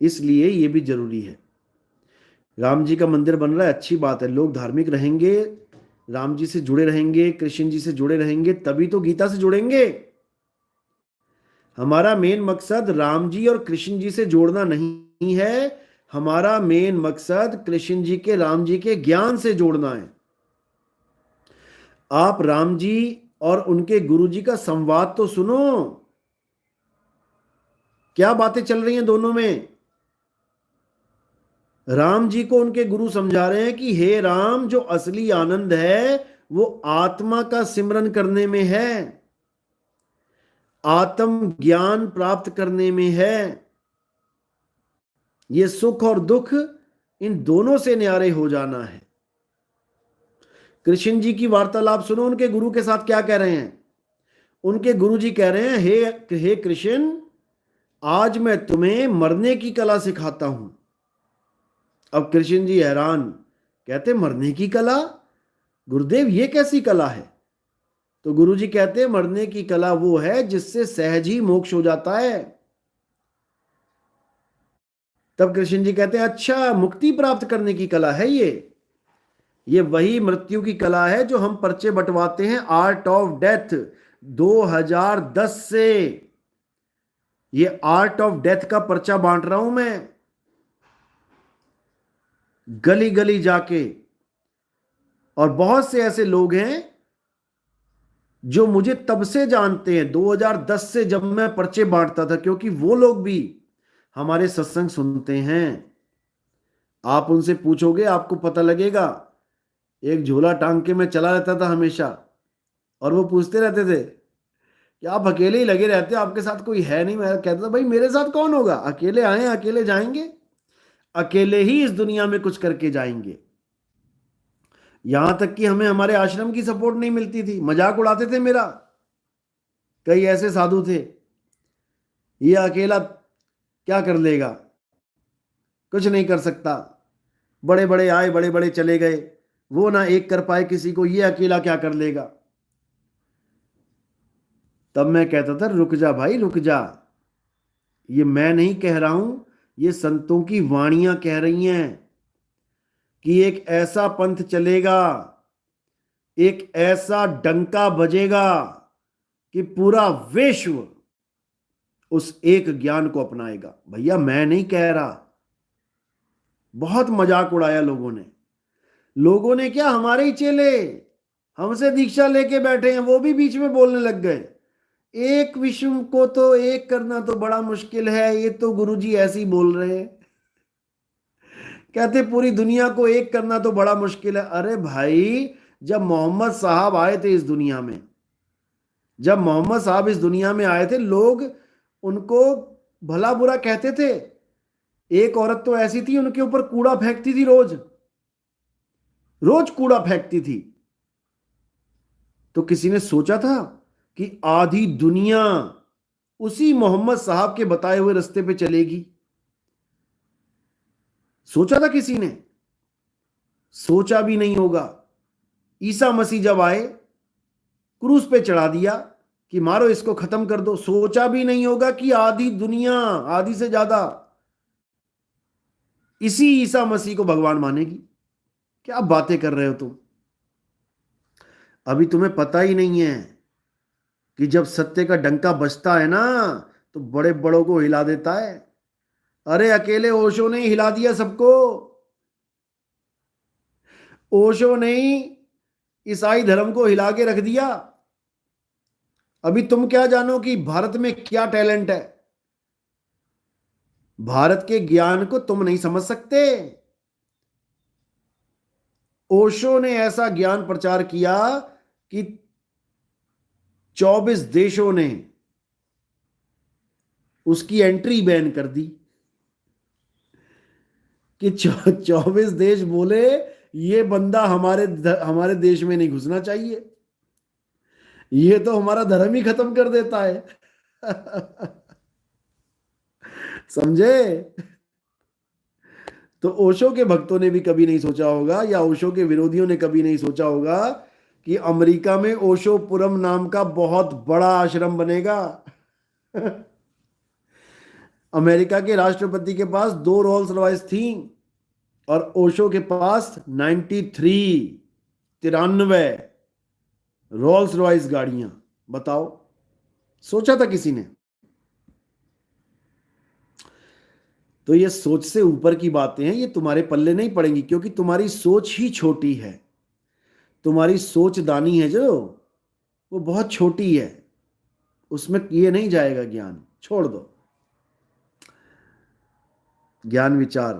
इसलिए ये भी जरूरी है। राम जी का मंदिर बन रहा है, अच्छी बात है, लोग धार्मिक रहेंगे, राम जी से जुड़े रहेंगे, कृष्ण जी से जुड़े रहेंगे, तभी तो गीता से जुड़ेंगे। हमारा मेन मकसद राम जी और कृष्ण जी से जोड़ना नहीं है, हमारा मेन मकसद कृष्ण जी के, राम जी के ज्ञान से जोड़ना है। आप राम जी और उनके गुरु जी का संवाद तो सुनो, क्या बातें चल रही हैं दोनों में। राम जी को उनके गुरु समझा रहे हैं कि हे राम, जो असली आनंद है वो आत्मा का सिमरन करने में है, आत्म ज्ञान प्राप्त करने में है। ये सुख और दुख, इन दोनों से न्यारे हो जाना है। कृष्ण जी की वार्तालाप सुनो, उनके गुरु के साथ क्या कह रहे हैं। उनके गुरु जी कह रहे हैं, हे कृष्ण, आज मैं तुम्हें मरने की कला सिखाता हूं। अब कृष्ण जी हैरान, कहते मरने की कला, गुरुदेव ये कैसी कला है। तो गुरु जी कहते हैं मरने की कला वो है जिससे सहज ही मोक्ष हो जाता है। तब कृष्ण जी कहते हैं अच्छा, मुक्ति प्राप्त करने की कला है ये वही मृत्यु की कला है जो हम पर्चे बंटवाते हैं आर्ट ऑफ डेथ 2010 से। ये आर्ट ऑफ डेथ का पर्चा बांट रहा हूं मैं, गली गली जाके। और बहुत से ऐसे लोग हैं जो मुझे तब से जानते हैं, 2010 से, जब मैं पर्चे बांटता था, क्योंकि वो लोग भी हमारे सत्संग सुनते हैं। आप उनसे पूछोगे आपको पता लगेगा। एक झोला टांग के मैं चला रहता था हमेशा, और वो पूछते रहते थे कि आप अकेले ही लगे रहते हो, आपके साथ कोई है नहीं। मैं कहता था भाई मेरे साथ कौन होगा, अकेले आए अकेले जाएंगे, अकेले ही इस दुनिया में कुछ करके जाएंगे। यहां तक कि हमें हमारे आश्रम की सपोर्ट नहीं मिलती थी, मजाक उड़ाते थे मेरा। कई ऐसे साधु थे, ये अकेला क्या कर लेगा, कुछ नहीं कर सकता, बड़े बड़े आए बड़े बड़े चले गए, वो ना एक कर पाए किसी को, ये अकेला क्या कर लेगा। तब मैं कहता था रुक जा भाई रुक जा, ये मैं नहीं कह रहा हूं, ये संतों की वाणियां कह रही हैं कि एक ऐसा पंथ चलेगा, एक ऐसा डंका बजेगा कि पूरा विश्व उस एक ज्ञान को अपनाएगा। भैया मैं नहीं कह रहा। बहुत मजाक उड़ाया लोगों ने। लोगों ने क्या, हमारे ही चेले हमसे दीक्षा लेके बैठे हैं, वो भी बीच में बोलने लग गए, एक विश्व को तो एक करना तो बड़ा मुश्किल है, ये तो गुरुजी ऐसे ही बोल रहे हैं। कहते पूरी दुनिया को एक करना तो बड़ा मुश्किल है। अरे भाई, जब मोहम्मद साहब आए थे इस दुनिया में, जब मोहम्मद साहब इस दुनिया में आए थे, लोग उनको भला बुरा कहते थे। एक औरत तो ऐसी थी, उनके ऊपर कूड़ा फेंकती थी, रोज रोज कूड़ा फेंकती थी। तो किसी ने सोचा था कि आधी दुनिया उसी मोहम्मद साहब के बताए हुए रास्ते पे चलेगी? सोचा था किसी ने? सोचा भी नहीं होगा। ईसा मसीह जब आए, क्रूस पे चढ़ा दिया कि मारो इसको, खत्म कर दो। सोचा भी नहीं होगा कि आधी दुनिया, आधी से ज्यादा, इसी ईसा मसीह को भगवान मानेगी। क्या बातें कर रहे हो तुम? अभी तुम्हें पता ही नहीं है कि जब सत्य का डंका बजता है ना, तो बड़े बड़ों को हिला देता है। अरे अकेले ओशो ने ही हिला दिया सबको। ओशो ने ही ईसाई धर्म को हिला के रख दिया। अभी तुम क्या जानो कि भारत में क्या टैलेंट है? भारत के ज्ञान को तुम नहीं समझ सकते। ओशो ने ऐसा ज्ञान प्रचार किया कि 24 देशों ने उसकी एंट्री बैन कर दी, कि 24 देश बोले ये बंदा हमारे देश में नहीं घुसना चाहिए, ये तो हमारा धर्म ही खत्म कर देता है। समझे? तो ओशो के भक्तों ने भी कभी नहीं सोचा होगा, या ओशो के विरोधियों ने कभी नहीं सोचा होगा कि अमेरिका में ओशोपुरम नाम का बहुत बड़ा आश्रम बनेगा। अमेरिका के राष्ट्रपति के पास 2 रोल्स रॉयस थी, और ओशो के पास 93 रोल्स रॉयस गाड़ियां। बताओ, सोचा था किसी ने? तो ये सोच से ऊपर की बातें हैं, ये तुम्हारे पल्ले नहीं पड़ेंगी, क्योंकि तुम्हारी सोच ही छोटी है। तुम्हारी सोच दानी है जो, वो बहुत छोटी है, उसमें ये नहीं जाएगा ज्ञान। छोड़ दो ज्ञान विचार।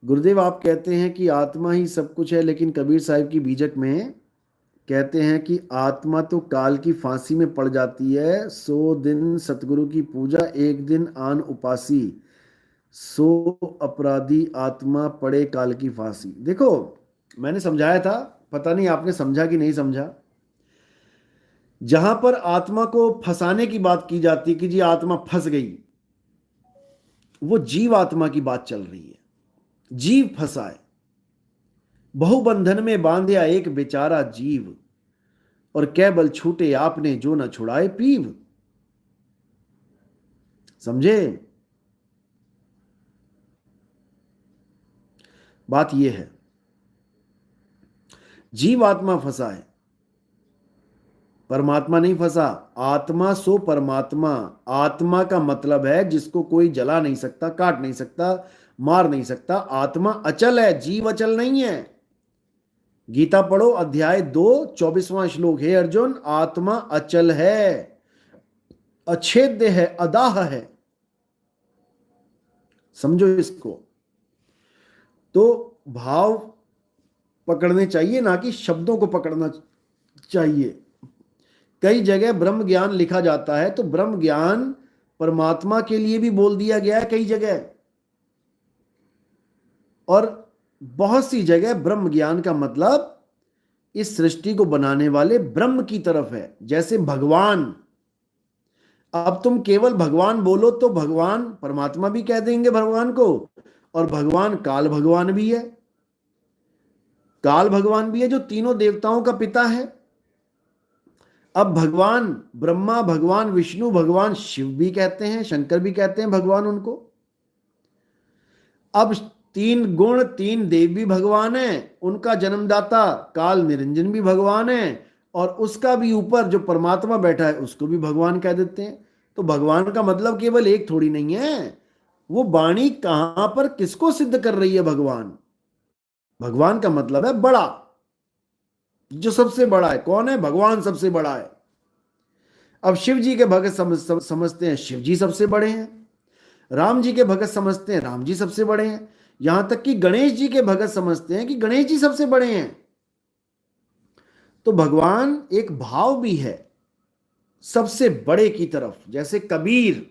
गुरुदेव आप कहते हैं कि आत्मा ही सब कुछ है, लेकिन कबीर साहिब की बीजक में कहते हैं कि आत्मा तो काल की फांसी में पड़ जाती है, 100 दिन सतगुरु की पूजा, एक दिन आन उपासी, 100 अपराधी आत्मा पड़े काल की फांसी। देखो, मैंने समझाया था, पता नहीं आपने समझा कि नहीं समझा। जहां पर आत्मा को फंसाने की बात की जाती कि जी आत्मा फंस गई, वो जीव आत्मा की बात चल रही है। जीव फंसा है, बहुबंधन में बांधया एक बेचारा जीव, और कै बल छूटे आपने जो न छुड़ाए पीव। समझे? बात यह है, जीव आत्मा फंसा है, परमात्मा नहीं फंसा, आत्मा सो परमात्मा। आत्मा का मतलब है जिसको कोई जला नहीं सकता, काट नहीं सकता, मार नहीं सकता। आत्मा अचल है, जीव अचल नहीं है। गीता पढ़ो, अध्याय 2 24वां श्लोक। हे अर्जुन, आत्मा अचल है, अछेद्य है, अदाह है। समझो इसको। तो भाव पकड़ने चाहिए, ना कि शब्दों को पकड़ना चाहिए। कई जगह ब्रह्म ज्ञान लिखा जाता है, तो ब्रह्म ज्ञान परमात्मा के लिए भी बोल दिया गया है कई जगह, और बहुत सी जगह ब्रह्म ज्ञान का मतलब इस सृष्टि को बनाने वाले ब्रह्म की तरफ है। जैसे भगवान, अब तुम केवल भगवान बोलो तो भगवान परमात्मा भी कह देंगे भगवान को, और भगवान काल भगवान भी है। काल भगवान भी है जो तीनों देवताओं का पिता है। अब भगवान ब्रह्मा, भगवान विष्णु, भगवान शिव भी कहते हैं, शंकर भी कहते हैं भगवान उनको। अब तीन गुण, तीन देव भी भगवान है, उनका जन्मदाता काल निरंजन भी भगवान है, और उसका भी ऊपर जो परमात्मा बैठा है उसको भी भगवान कह देते हैं। तो भगवान का मतलब केवल एक थोड़ी नहीं है। वो वाणी कहां पर किसको सिद्ध कर रही है? भगवान। भगवान का मतलब है बड़ा, जो सबसे बड़ा है। कौन है? भगवान सबसे बड़ा है। अब शिव जी के भगत समझते हैं शिव जी सबसे बड़े हैं, राम जी के भगत समझते हैं राम जी सबसे बड़े हैं, यहां तक कि गणेश जी के भगत समझते हैं कि गणेश जी सबसे बड़े हैं। तो भगवान एक भाव भी है सबसे बड़े की तरफ। जैसे कबीर,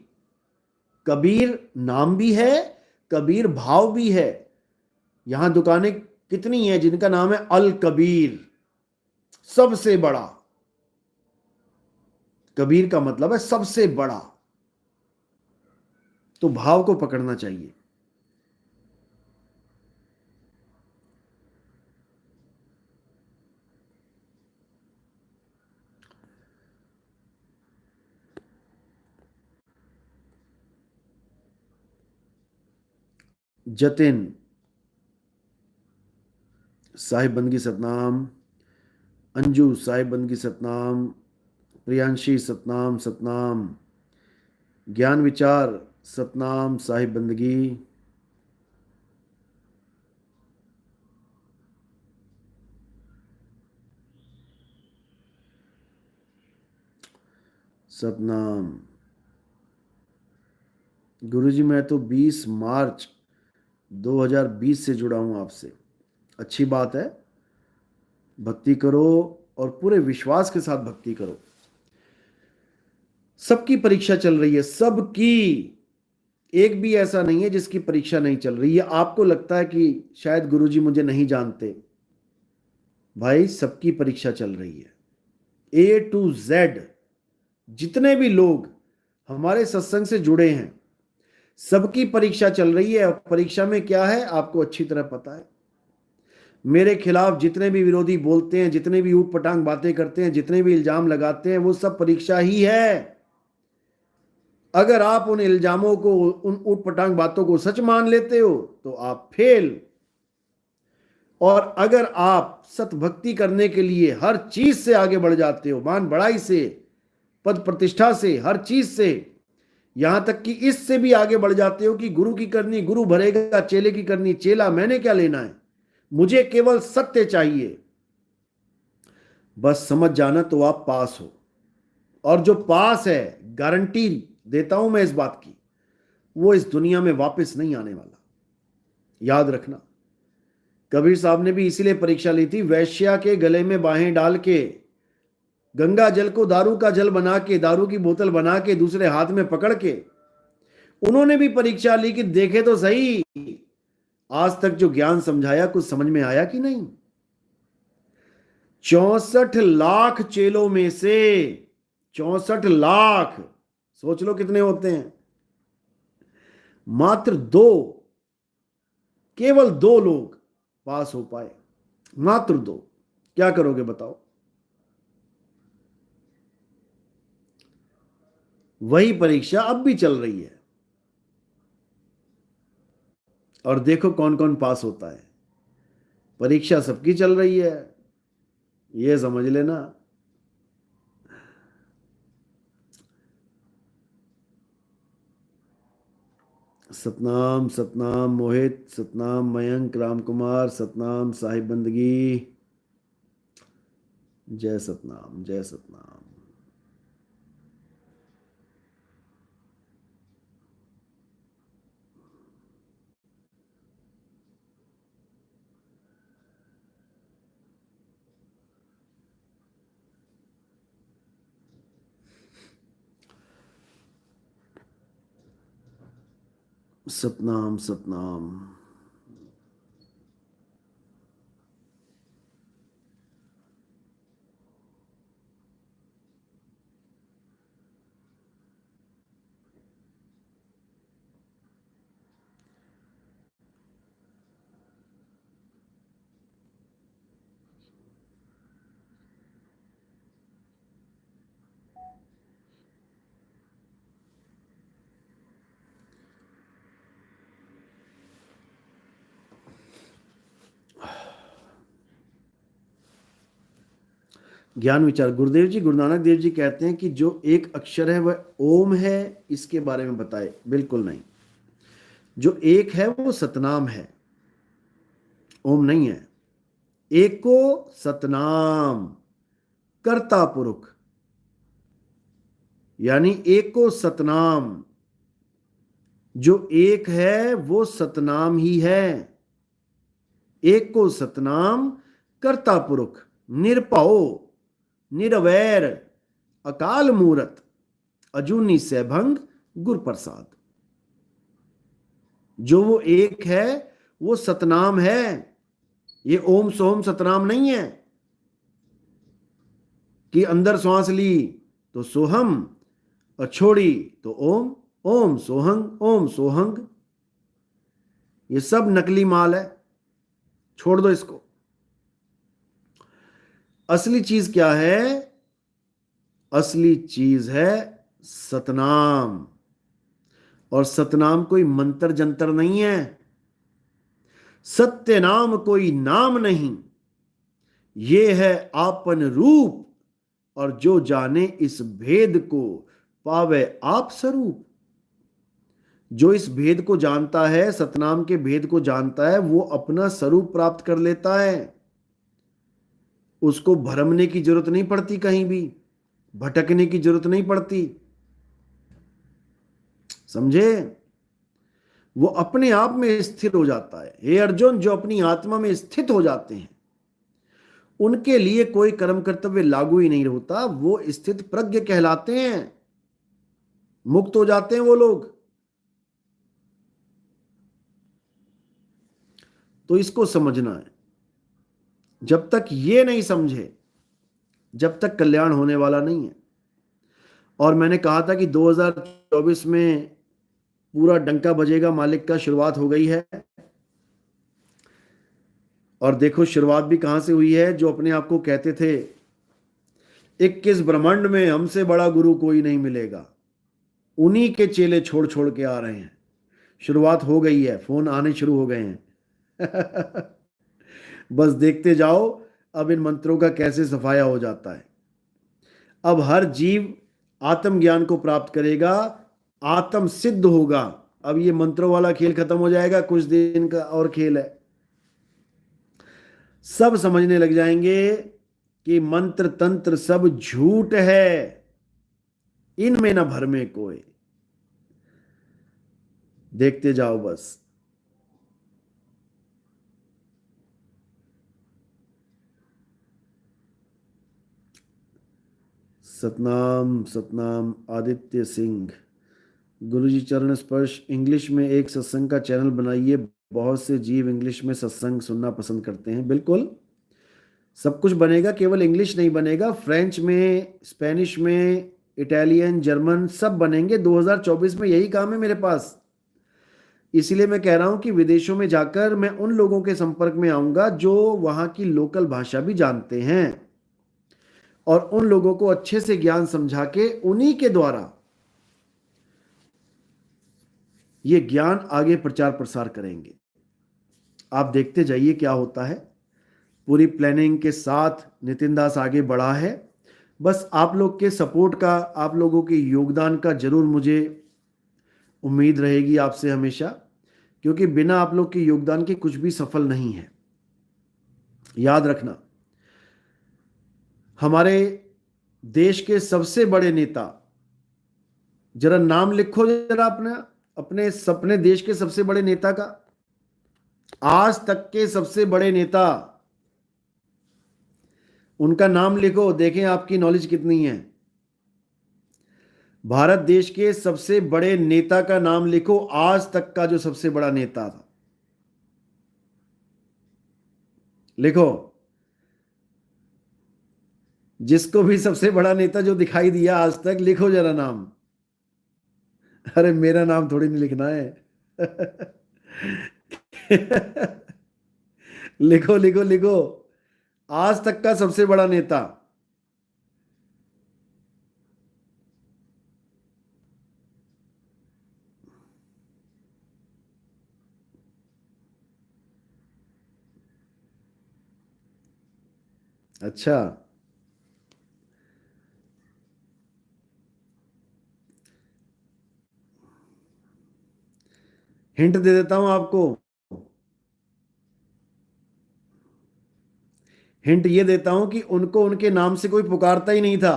कबीर नाम भी है, कबीर भाव भी है। यहां दुकानें कितनी हैं जिनका नाम है अल कबीर, सबसे बड़ा। कबीर का मतलब है सबसे बड़ा। तो भाव को पकड़ना चाहिए। जतिन साहिब बंदगी सतनाम, अंजू साहिब बंदगी सतनाम, प्रियांशी सतनाम सतनाम, ज्ञान विचार सतनाम साहिब बंदगी, सतनाम। गुरुजी मैं तो 20 मार्च 2020 से जुड़ा हूं आपसे। अच्छी बात है, भक्ति करो और पूरे विश्वास के साथ भक्ति करो। सबकी परीक्षा चल रही है, सबकी। एक भी ऐसा नहीं है जिसकी परीक्षा नहीं चल रही है। आपको लगता है कि शायद गुरुजी मुझे नहीं जानते, भाई सबकी परीक्षा चल रही है। ए टू जेड जितने भी लोग हमारे सत्संग से जुड़े हैं, सबकी परीक्षा चल रही है। और परीक्षा में क्या है आपको अच्छी तरह पता है। मेरे खिलाफ जितने भी विरोधी बोलते हैं, जितने भी ऊट पटांग बातें करते हैं, जितने भी इल्जाम लगाते हैं, वो सब परीक्षा ही है। अगर आप उन इल्जामों को, उन ऊट पटांग बातों को सच मान लेते हो तो आप फेल। और अगर आप सतभक्ति करने के लिए हर चीज से आगे बढ़ जाते हो, मान बढ़ाई से, पद प्रतिष्ठा से, हर चीज से, यहां तक कि इससे भी आगे बढ़ जाते हो कि गुरु की करनी गुरु भरेगा, चेले की करनी चेला, मैंने क्या लेना है, मुझे केवल सत्य चाहिए, बस समझ जाना तो आप पास हो। और जो पास है, गारंटी देता हूं मैं इस बात की, वो इस दुनिया में वापस नहीं आने वाला। याद रखना, कबीर साहब ने भी इसीलिए परीक्षा ली थी। वैश्या के गले में बाहें डाल के, गंगा जल को दारू का जल बना के, दारू की बोतल बना के दूसरे हाथ में पकड़ के उन्होंने भी परीक्षा ली कि देखे तो सही, आज तक जो ज्ञान समझाया कुछ समझ में आया कि नहीं। 64 लाख चेलों में से 64 लाख, सोच लो कितने होते हैं, मात्र 2, केवल 2 लोग पास हो पाए, मात्र 2। क्या करोगे बताओ? वही परीक्षा अब भी चल रही है, और देखो कौन कौन पास होता है। परीक्षा सबकी चल रही है, ये समझ लेना। सतनाम, सतनाम मोहित, सतनाम मयंक, राम कुमार, सतनाम साहिब बंदगी। जय सतनाम, जय सतनाम। सतनाम, सतनाम। ज्ञान विचार गुरुदेव जी, गुरु नानक देव जी कहते हैं कि जो एक अक्षर है वह ओम है, इसके बारे में बताए। बिल्कुल नहीं, जो एक है वो सतनाम है, ओम नहीं है। एक को सतनाम, कर्ता पुरुष, यानी एक को सतनाम। जो एक है वो सतनाम ही है। एक को सतनाम, कर्ता पुरुष, निरपौ, निरवैर, अकाल मूरत, अजूनी सैभंग, गुर प्रसाद। जो वो एक है वो सतनाम है। ये ओम सोम सतनाम नहीं है कि अंदर श्वास ली तो सोहम और छोड़ी तो ओम, ओम सोहंग, ओम सोहंग। ये सब नकली माल है, छोड़ दो इसको। असली चीज क्या है? असली चीज है सतनाम। और सतनाम कोई मंत्र जंतर नहीं है। सत्य नाम कोई नाम नहीं, ये है आपन रूप। और जो जाने इस भेद को, पावे आप स्वरूप। जो इस भेद को जानता है, सतनाम के भेद को जानता है, वो अपना स्वरूप प्राप्त कर लेता है। उसको भरमने की जरूरत नहीं पड़ती, कहीं भी भटकने की जरूरत नहीं पड़ती। समझे? वो अपने आप में स्थिर हो जाता है। हे अर्जुन, जो अपनी आत्मा में स्थित हो जाते हैं उनके लिए कोई कर्म कर्तव्य लागू ही नहीं होता। वो स्थित प्रज्ञ कहलाते हैं, मुक्त हो जाते हैं वो लोग। तो इसको समझना है। जब तक ये नहीं समझे, जब तक कल्याण होने वाला नहीं है। और मैंने कहा था कि 2024 में पूरा डंका बजेगा मालिक का, शुरुआत हो गई है। और देखो शुरुआत भी कहां से हुई है। जो अपने आप को कहते थे 21 ब्रह्मांड में हमसे बड़ा गुरु कोई नहीं मिलेगा, उन्हीं के चेले छोड़ छोड़ के आ रहे हैं। शुरुआत हो गई है, फोन आने शुरू हो गए हैं। बस देखते जाओ अब इन मंत्रों का कैसे सफाया हो जाता है। अब हर जीव आत्मज्ञान को प्राप्त करेगा, आत्म सिद्ध होगा। अब ये मंत्रों वाला खेल खत्म हो जाएगा, कुछ दिन का और खेल है। सब समझने लग जाएंगे कि मंत्र तंत्र सब झूठ है, इनमें न भर में कोई। देखते जाओ बस। सतनाम, सतनाम आदित्य सिंह। गुरुजी चरण स्पर्श इंग्लिश में एक सत्संग का चैनल बनाइए। बहुत से जीव इंग्लिश में सत्संग सुनना पसंद करते हैं। बिल्कुल, सब कुछ बनेगा, केवल इंग्लिश नहीं बनेगा। फ्रेंच में, स्पेनिश में, इटालियन, जर्मन सब बनेंगे। 2024 में यही काम है मेरे पास। इसीलिए मैं कह रहा हूं कि विदेशों में जाकर मैं उन लोगों के संपर्क में आऊंगा जो वहां की लोकल भाषा भी जानते हैं, और उन लोगों को अच्छे से ज्ञान समझा के उन्हीं के द्वारा ये ज्ञान आगे प्रचार प्रसार करेंगे। आप देखते जाइए क्या होता है। पूरी प्लानिंग के साथ नितिन दास आगे बढ़ा है। बस आप लोग के सपोर्ट का, आप लोगों के योगदान का जरूर मुझे उम्मीद रहेगी आपसे हमेशा, क्योंकि बिना आप लोग के योगदान के कुछ भी सफल नहीं है। याद रखना, हमारे देश के सबसे बड़े नेता, जरा नाम लिखो जरा अपने अपने देश के सबसे बड़े नेता का, आज तक के सबसे बड़े नेता, उनका नाम लिखो, देखें आपकी नॉलेज कितनी है। भारत देश के सबसे बड़े नेता का नाम लिखो, आज तक का जो सबसे बड़ा नेता था, लिखो। जिसको भी सबसे बड़ा नेता जो दिखाई दिया आज तक, लिखो जरा नाम। अरे मेरा नाम थोड़ी नहीं लिखना है। लिखो लिखो लिखो, आज तक का सबसे बड़ा नेता। अच्छा, हिंट दे देता हूं आपको, हिंट ये देता हूं कि उनको उनके नाम से कोई पुकारता ही नहीं था।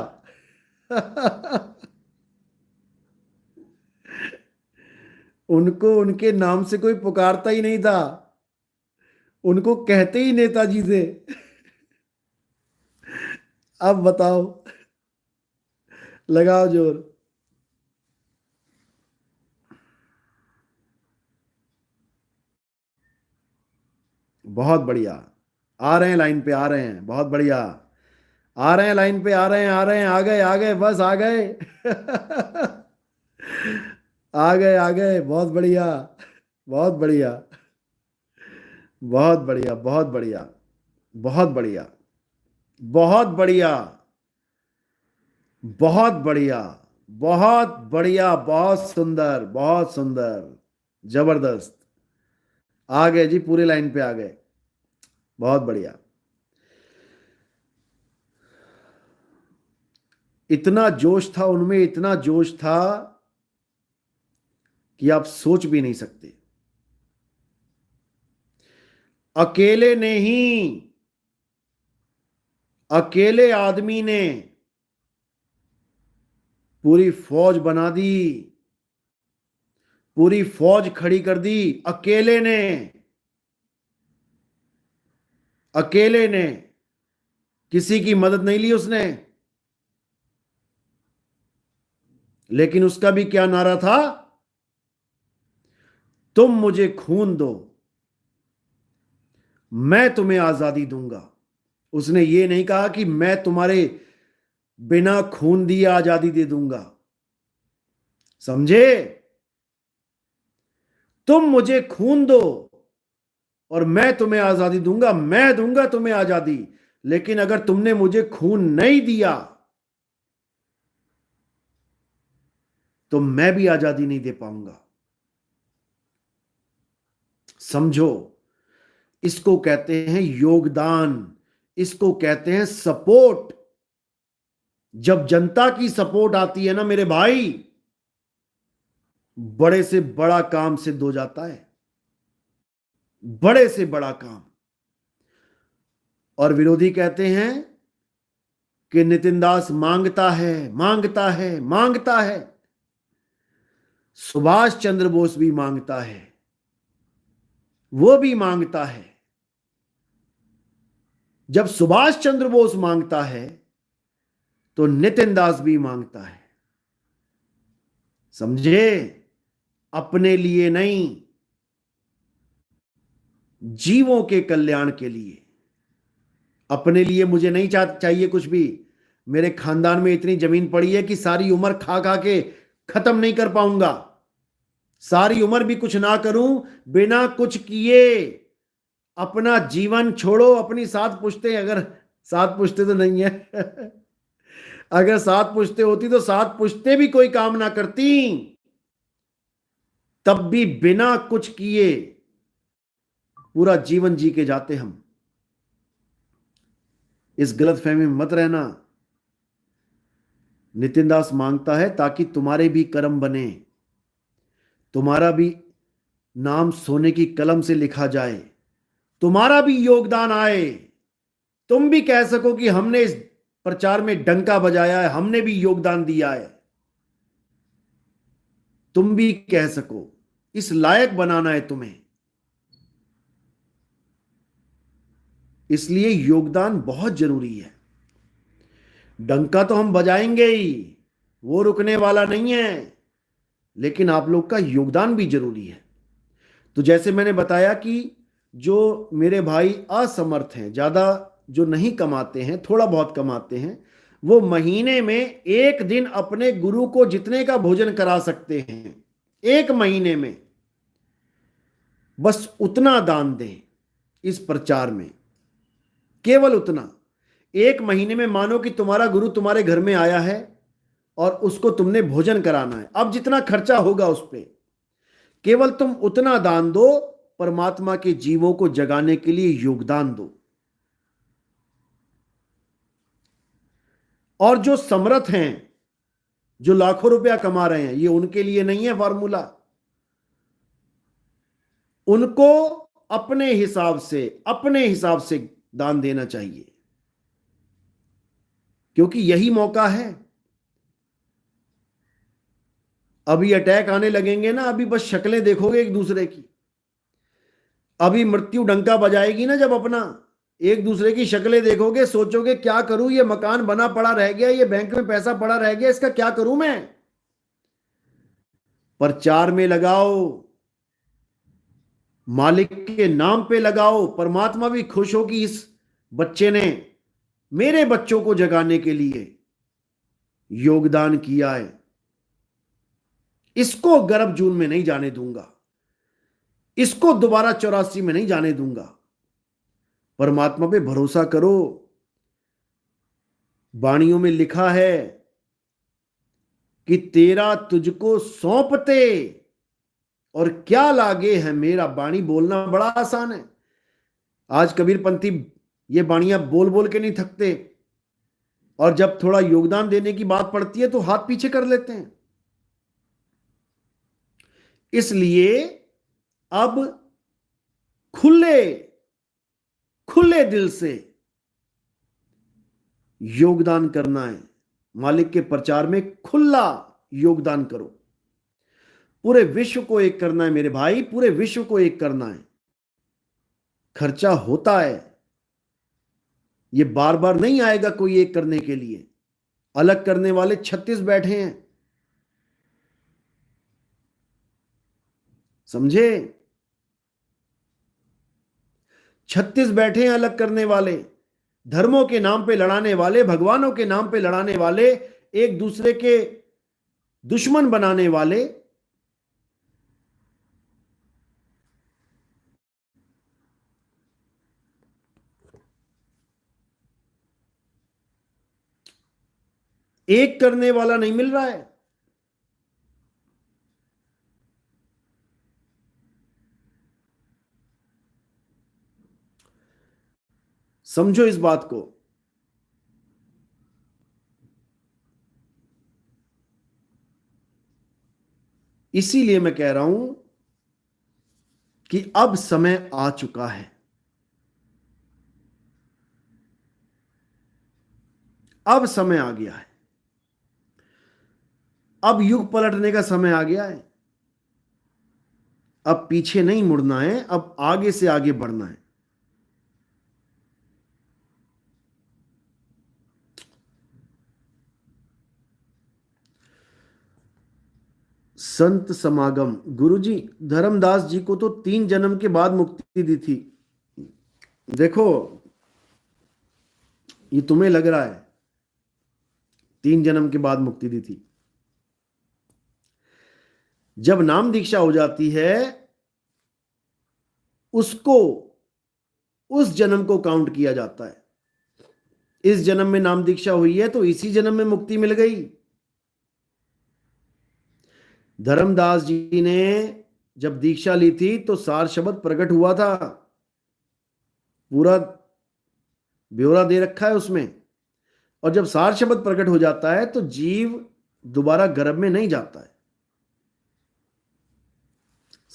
उनको उनके नाम से कोई पुकारता ही नहीं था, उनको कहते ही नेताजी थे। अब बताओ, लगाओ जोर। बहुत बढ़िया, आ रहे हैं लाइन पे, आ रहे हैं, बहुत बढ़िया, आ रहे हैं लाइन पे, आ रहे हैं, आ रहे हैं, आ गए, बस आ गए। आ गए, आ गए, बहुत बढ़िया, बहुत बढ़िया, बहुत बढ़िया, बहुत बढ़िया, बहुत बढ़िया, बहुत बढ़िया, बहुत बढ़िया, बहुत बढ़िया, बहुत सुंदर, बहुत सुंदर, जबरदस्त। आ गए जी, पूरे लाइन पे आ गए, बहुत बढ़िया। इतना जोश था उनमें, इतना जोश था कि आप सोच भी नहीं सकते। अकेले ने ही, अकेले आदमी ने पूरी फौज बना दी, पूरी फौज खड़ी कर दी, अकेले ने, अकेले ने, किसी की मदद नहीं ली उसने। लेकिन उसका भी क्या नारा था? तुम मुझे खून दो, मैं तुम्हें आजादी दूंगा। उसने ये नहीं कहा कि मैं तुम्हारे बिना खून दिए आजादी दे दूंगा, समझे? तुम मुझे खून दो और मैं तुम्हें आजादी दूंगा, मैं दूंगा तुम्हें आजादी, लेकिन अगर तुमने मुझे खून नहीं दिया तो मैं भी आजादी नहीं दे पाऊंगा। समझो, इसको कहते हैं योगदान, इसको कहते हैं सपोर्ट। जब जनता की सपोर्ट आती है ना मेरे भाई, बड़े से बड़ा काम सिद्ध हो जाता है, बड़े से बड़ा काम। और विरोधी कहते हैं कि नितिन दास मांगता है, मांगता है, मांगता है। सुभाष चंद्र बोस भी मांगता है, वो भी मांगता है। जब सुभाष चंद्र बोस मांगता है तो नितिन दास भी मांगता है, समझे? अपने लिए नहीं, जीवों के कल्याण के लिए। अपने लिए मुझे नहीं चाहिए कुछ भी। मेरे खानदान में इतनी जमीन पड़ी है कि सारी उम्र खा खा के खत्म नहीं कर पाऊंगा, सारी उम्र भी कुछ ना करूं बिना कुछ किए। अपना जीवन छोड़ो, अपनी सात पुश्तें, अगर सात पुश्तें तो नहीं है। अगर सात पुश्तें होती तो सात पुश्तें भी कोई काम ना करती, तब भी बिना कुछ किए पूरा जीवन जी के जाते हम। इस गलतफहमी में मत रहना। नितिन दास मांगता है ताकि तुम्हारे भी कर्म बने, तुम्हारा भी नाम सोने की कलम से लिखा जाए, तुम्हारा भी योगदान आए, तुम भी कह सको कि हमने इस प्रचार में डंका बजाया है, हमने भी योगदान दिया है, तुम भी कह सको, इस लायक बनाना है तुम्हें। इसलिए योगदान बहुत जरूरी है। डंका तो हम बजाएंगे ही, वो रुकने वाला नहीं है, लेकिन आप लोग का योगदान भी जरूरी है। तो जैसे मैंने बताया कि जो मेरे भाई असमर्थ हैं, ज्यादा जो नहीं कमाते हैं, थोड़ा बहुत कमाते हैं, वो महीने में एक दिन अपने गुरु को जितने का भोजन करा सकते हैं, एक महीने में बस उतना दान दें इस प्रचार में, केवल उतना। एक महीने में मानो कि तुम्हारा गुरु तुम्हारे घर में आया है और उसको तुमने भोजन कराना है, अब जितना खर्चा होगा उस पर केवल तुम उतना दान दो, परमात्मा के जीवों को जगाने के लिए योगदान दो। और जो समर्थ हैं, जो लाखों रुपया कमा रहे हैं, ये उनके लिए नहीं है फॉर्मूला, उनको अपने हिसाब से दान देना चाहिए, क्योंकि यही मौका है। अभी अटैक आने लगेंगे ना, अभी बस शक्लें देखोगे एक दूसरे की, अभी मृत्यु डंका बजाएगी ना, जब अपना एक दूसरे की शक्लें देखोगे, सोचोगे क्या करूं, ये मकान बना पड़ा रह गया, ये बैंक में पैसा पड़ा रह गया, इसका क्या करूं मैं। प्रचार में लगाओ, मालिक के नाम पे लगाओ, परमात्मा भी खुश हो कि इस बच्चे ने मेरे बच्चों को जगाने के लिए योगदान किया है, इसको गर्भ जून में नहीं जाने दूंगा, इसको दोबारा 84 में नहीं जाने दूंगा। परमात्मा पे भरोसा करो। वाणियों में लिखा है कि तेरा तुझको सौंपते और क्या लागे है मेरा। वाणी बोलना बड़ा आसान है। आज कबीरपंथी ये वाणियां बोल बोल के नहीं थकते, और जब थोड़ा योगदान देने की बात पड़ती है तो हाथ पीछे कर लेते हैं। इसलिए अब खुले खुले दिल से योगदान करना है। मालिक के प्रचार में खुला योगदान करो। पूरे विश्व को एक करना है मेरे भाई, पूरे विश्व को एक करना है। खर्चा होता है, ये बार बार नहीं आएगा कोई एक करने के लिए। अलग करने वाले 36 बैठे हैं, समझे? 36 बैठे हैं अलग करने वाले, धर्मों के नाम पे लड़ाने वाले, भगवानों के नाम पे लड़ाने वाले, एक दूसरे के दुश्मन बनाने वाले। एक करने वाला नहीं मिल रहा है। समझो इस बात को। इसीलिए मैं कह रहा हूं कि अब समय आ चुका है, अब समय आ गया है, अब युग पलटने का समय आ गया है। अब पीछे नहीं मुड़ना है, अब आगे से आगे बढ़ना है। संत समागम, गुरुजी धर्मदास जी को तो 3 जन्म के बाद मुक्ति दी थी। देखो, ये तुम्हें लग रहा है 3 जन्म के बाद मुक्ति दी थी। जब नाम दीक्षा हो जाती है, उसको उस जन्म को काउंट किया जाता है। इस जन्म में नाम दीक्षा हुई है तो इसी जन्म में मुक्ति मिल गई। धर्मदास जी ने जब दीक्षा ली थी तो सार शब्द प्रकट हुआ था, पूरा ब्यौरा दे रखा है उसमें। और जब सार शब्द प्रकट हो जाता है तो जीव दोबारा गर्भ में नहीं जाता है।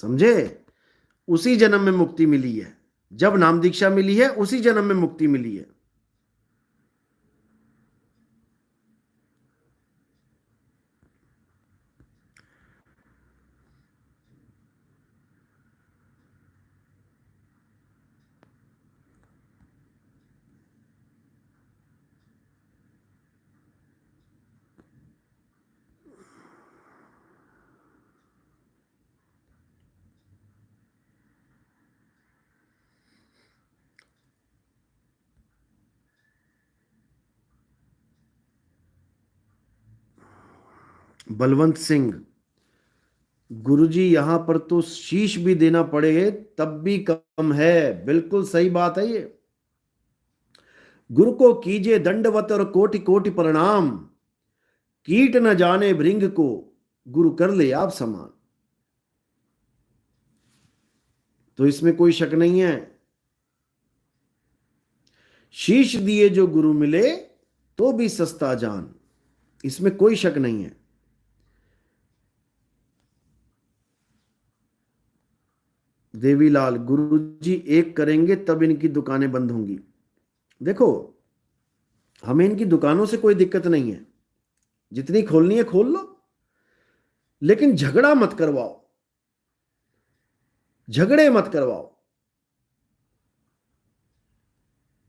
समझे? उसी जन्म में मुक्ति मिली है, जब नाम दीक्षा मिली है उसी जन्म में मुक्ति मिली है। बलवंत सिंह, गुरुजी यहां पर तो शीश भी देना पड़े तब भी कम है। बिल्कुल सही बात है ये। गुरु को कीजिए दंडवत और कोटि कोटि प्रणाम, कीट न जाने भृंग को गुरु कर ले आप समान। तो इसमें कोई शक नहीं है, शीश दिए जो गुरु मिले तो भी सस्ता जान, इसमें कोई शक नहीं है। देवीलाल, गुरुजी एक करेंगे तब इनकी दुकानें बंद होंगी। देखो, हमें इनकी दुकानों से कोई दिक्कत नहीं है, जितनी खोलनी है खोल लो, लेकिन झगड़ा मत करवाओ, झगड़े मत करवाओ।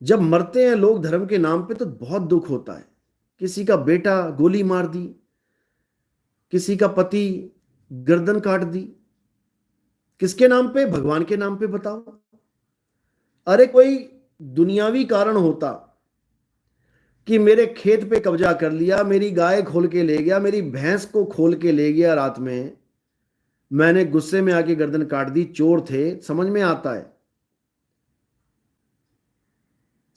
जब मरते हैं लोग धर्म के नाम पे तो बहुत दुख होता है। किसी का बेटा गोली मार दी, किसी का पति गर्दन काट दी, किसके नाम पे? भगवान के नाम पे। बताओ, अरे कोई दुनियावी कारण होता कि मेरे खेत पे कब्जा कर लिया, मेरी गाय खोल के ले गया, मेरी भैंस को खोल के ले गया रात में, मैंने गुस्से में आके गर्दन काट दी, चोर थे, समझ में आता है,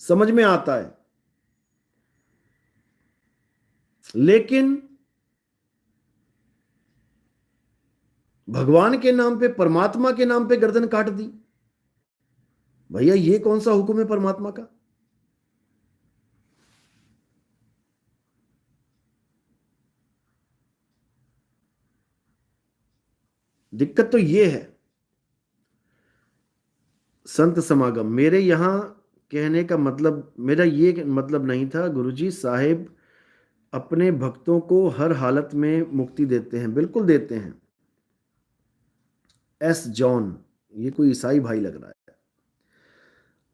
समझ में आता है। लेकिन भगवान के नाम पे, परमात्मा के नाम पे गर्दन काट दी, भैया ये कौन सा हुक्म है परमात्मा का? दिक्कत तो ये है। संत समागम, मेरे यहां कहने का मतलब, मेरा ये मतलब नहीं था। गुरुजी साहिब अपने भक्तों को हर हालत में मुक्ति देते हैं। बिल्कुल देते हैं। एस जॉन, ये कोई ईसाई भाई लग रहा है।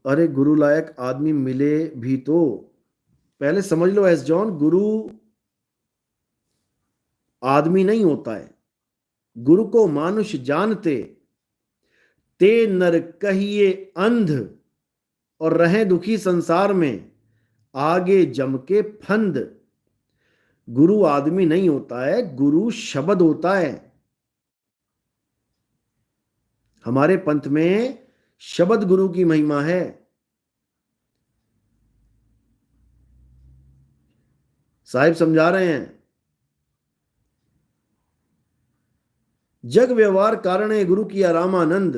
अरे गुरु लायक आदमी मिले भी तो पहले समझ लो। एस जॉन, गुरु आदमी नहीं होता है, गुरु को मानुष जानते, ते नर कहिए अंध, और रहें दुखी संसार में, आगे जम के फंद। गुरु आदमी नहीं होता है, गुरु शब्द होता है। हमारे पंथ में शब्द गुरु की महिमा है। साहिब समझा रहे हैं, जग व्यवहार कारण है गुरु किया रामानंद।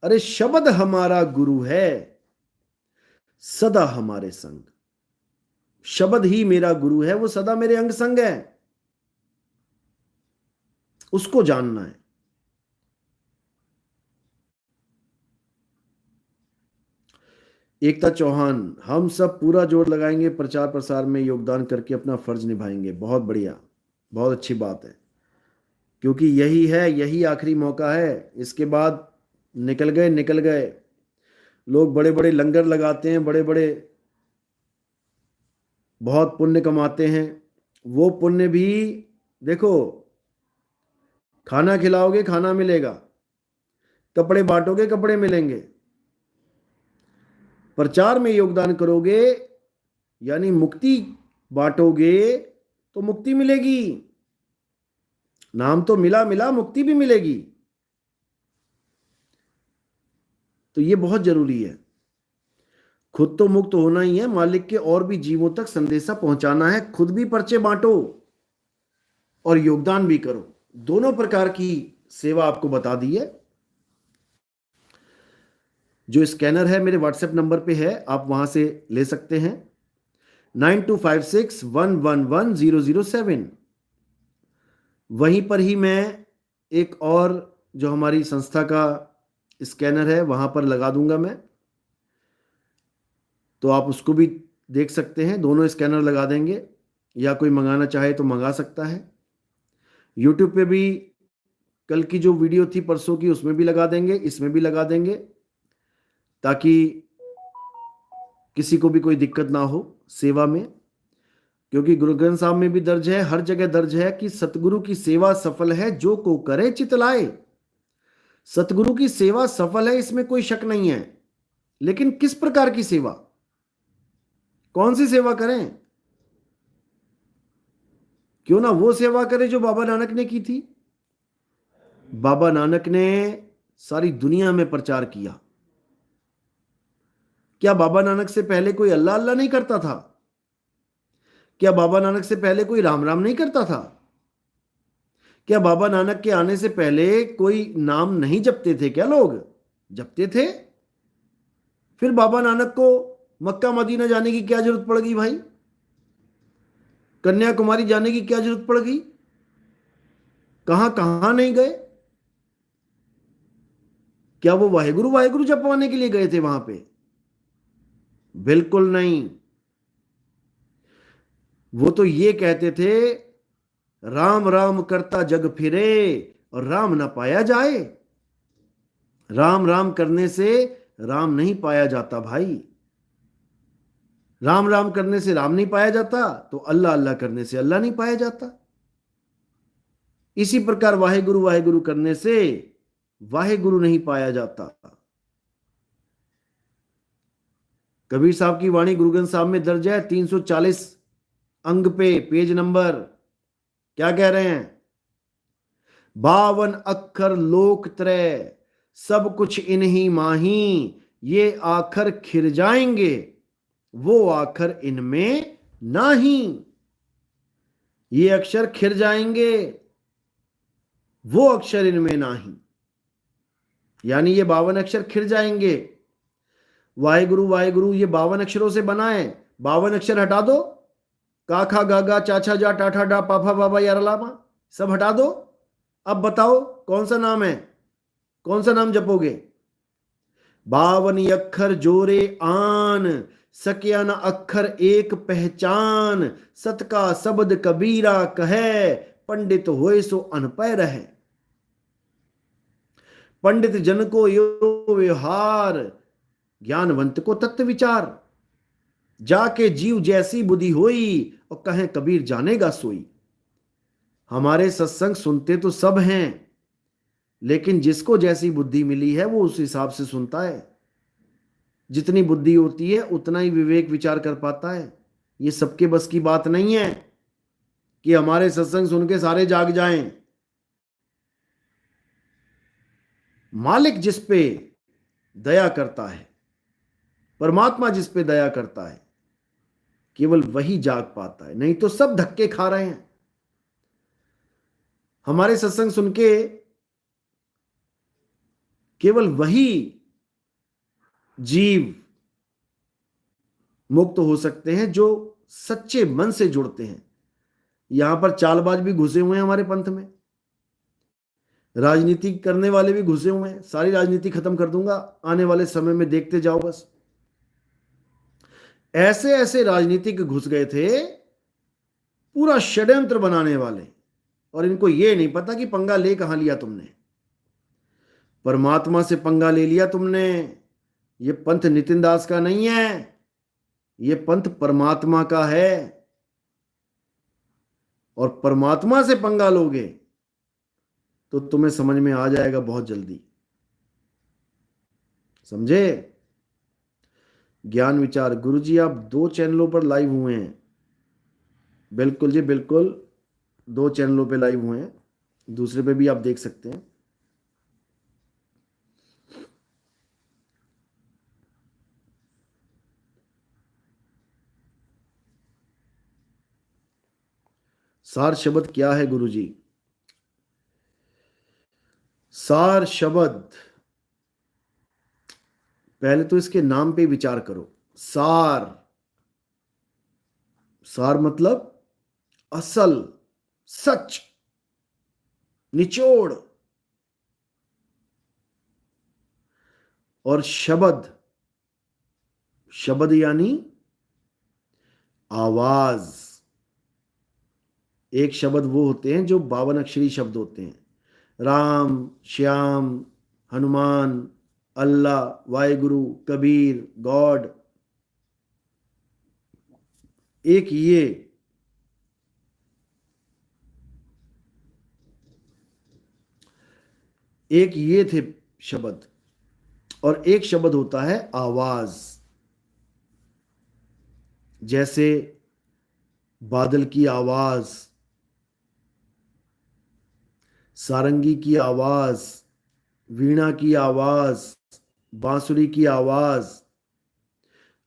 अरे शब्द हमारा गुरु है, सदा हमारे संग। शब्द ही मेरा गुरु है, वो सदा मेरे अंग संग है। उसको जानना है। एकता चौहान, हम सब पूरा जोर लगाएंगे, प्रचार प्रसार में योगदान करके अपना फर्ज निभाएंगे। बहुत बढ़िया, बहुत अच्छी बात है, क्योंकि यही है, यही आखिरी मौका है। इसके बाद निकल गए, निकल गए। लोग बड़े बड़े लंगर लगाते हैं, बड़े बड़े बहुत पुण्य कमाते हैं। वो पुण्य भी देखो, खाना खिलाओगे खाना मिलेगा, कपड़े बांटोगे कपड़े मिलेंगे, प्रचार में योगदान करोगे यानी मुक्ति बांटोगे तो मुक्ति मिलेगी। नाम तो मिला मिला, मुक्ति भी मिलेगी। तो ये बहुत जरूरी है। खुद तो मुक्त होना ही है, मालिक के और भी जीवों तक संदेशा पहुंचाना है। खुद भी पर्चे बांटो और योगदान भी करो। दोनों प्रकार की सेवा आपको बता दी है। जो स्कैनर है मेरे व्हाट्सएप नंबर पे है, आप वहां से ले सकते हैं। 9256111007। वहीं पर ही मैं एक और जो हमारी संस्था का स्कैनर है वहां पर लगा दूंगा मैं, तो आप उसको भी देख सकते हैं। दोनों स्कैनर लगा देंगे, या कोई मंगाना चाहे तो मंगा सकता है। यूट्यूब पे भी कल की जो वीडियो थी परसों की, उसमें भी लगा देंगे, इसमें भी लगा देंगे, ताकि किसी को भी कोई दिक्कत ना हो सेवा में। क्योंकि गुरु ग्रंथ साहब में भी दर्ज है, हर जगह दर्ज है कि सतगुरु की सेवा सफल है जो को करे चित लाए। सतगुरु की सेवा सफल है, इसमें कोई शक नहीं है। लेकिन किस प्रकार की सेवा, कौन सी सेवा करें? क्यों ना वो सेवा करें जो बाबा नानक ने की थी। बाबा नानक ने सारी दुनिया में प्रचार किया। क्या बाबा नानक से पहले कोई अल्लाह अल्लाह नहीं करता था? क्या बाबा नानक से पहले कोई राम राम नहीं करता था? क्या बाबा नानक के आने से पहले कोई नाम नहीं जपते थे? क्या लोग जपते थे? फिर बाबा नानक को मक्का मदीना जाने की क्या जरूरत पड़ गई भाई? कन्याकुमारी जाने की क्या जरूरत पड़ गई? कहां कहां नहीं गए? क्या वो वाहेगुरु वाहेगुरु जपवाने के लिए गए थे वहां पे? बिल्कुल नहीं। वो तो ये कहते थे, राम राम करता जग फिरे और राम ना पाया जाए। राम राम करने से राम नहीं पाया जाता भाई। राम राम करने से राम नहीं पाया जाता, तो अल्लाह अल्लाह करने से अल्लाह नहीं पाया जाता। इसी प्रकार वाहेगुरु वाहेगुरु करने से वाहेगुरु नहीं पाया जाता। कबीर साहब की वाणी गुरु ग्रंथ साहब में दर्ज है, 340 अंग पे, पेज नंबर। क्या कह रहे हैं? 52 अक्षर लोक त्रय, सब कुछ इन्हीं माही, ये आखर खिर जाएंगे, वो आखर इनमें नाही। ये अक्षर खिर जाएंगे, वो अक्षर इनमें नाही। यानी ये 52 अक्षर खिर जाएंगे। वाहेगुरु वाहेगुरु ये 52 अक्षरों से बना है। 52 अक्षर हटा दो, का खा गा गा चाचा जा टाठा डा पाफा बाबा यारलामा, सब हटा दो। अब बताओ कौन सा नाम है, कौन सा नाम जपोगे? 52 अक्षर जोरे आन, सक्या न अक्षर एक पहचान, सत का शब्द कबीरा कहे, पंडित होए सो अनपढ़ रहे। पंडित जन को यो व्यवहार, ज्ञानवंत को तत्व विचार, जाके जीव जैसी बुद्धि होई, और कहें कबीर जानेगा सोई। हमारे सत्संग सुनते तो सब हैं, लेकिन जिसको जैसी बुद्धि मिली है वो उस हिसाब से सुनता है। जितनी बुद्धि होती है उतना ही विवेक विचार कर पाता है। ये सबके बस की बात नहीं है कि हमारे सत्संग सुन के सारे जाग जाएं। मालिक जिस पे दया करता है, परमात्मा जिस पे दया करता है, केवल वही जाग पाता है, नहीं तो सब धक्के खा रहे हैं। हमारे सत्संग सुन के केवल वही जीव मुक्त हो सकते हैं जो सच्चे मन से जुड़ते हैं। यहां पर चालबाज भी घुसे हुए हैं हमारे पंथ में, राजनीति करने वाले भी घुसे हुए हैं। सारी राजनीति खत्म कर दूंगा आने वाले समय में, देखते जाओ बस। ऐसे ऐसे राजनीतिक घुस गए थे, पूरा षड्यंत्र बनाने वाले, और इनको यह नहीं पता कि पंगा ले कहां लिया तुमने। परमात्मा से पंगा ले लिया तुमने। ये पंथ नितिन दास का नहीं है, ये पंथ परमात्मा का है। और परमात्मा से पंगा लोगे तो तुम्हें समझ में आ जाएगा बहुत जल्दी, समझे? ज्ञान विचार गुरुजी आप 2 चैनलों पर लाइव हुए हैं। बिल्कुल जी बिल्कुल, 2 चैनलों पे लाइव हुए हैं, दूसरे पे भी आप देख सकते हैं। सार शब्द क्या है गुरुजी? सार शब्द, पहले तो इसके नाम पे विचार करो। सार, सार मतलब असल, सच, निचोड़। और शब्द, शब्द यानी आवाज। एक शब्द वो होते हैं जो 52 अक्षरी शब्द होते हैं। राम, श्याम, हनुमान, अल्लाह, वाहेगुरु, कबीर, गॉड। एक ये थे शब्द, और एक शब्द होता है आवाज। जैसे बादल की आवाज, सारंगी की आवाज, वीणा की आवाज, बांसुरी की आवाज,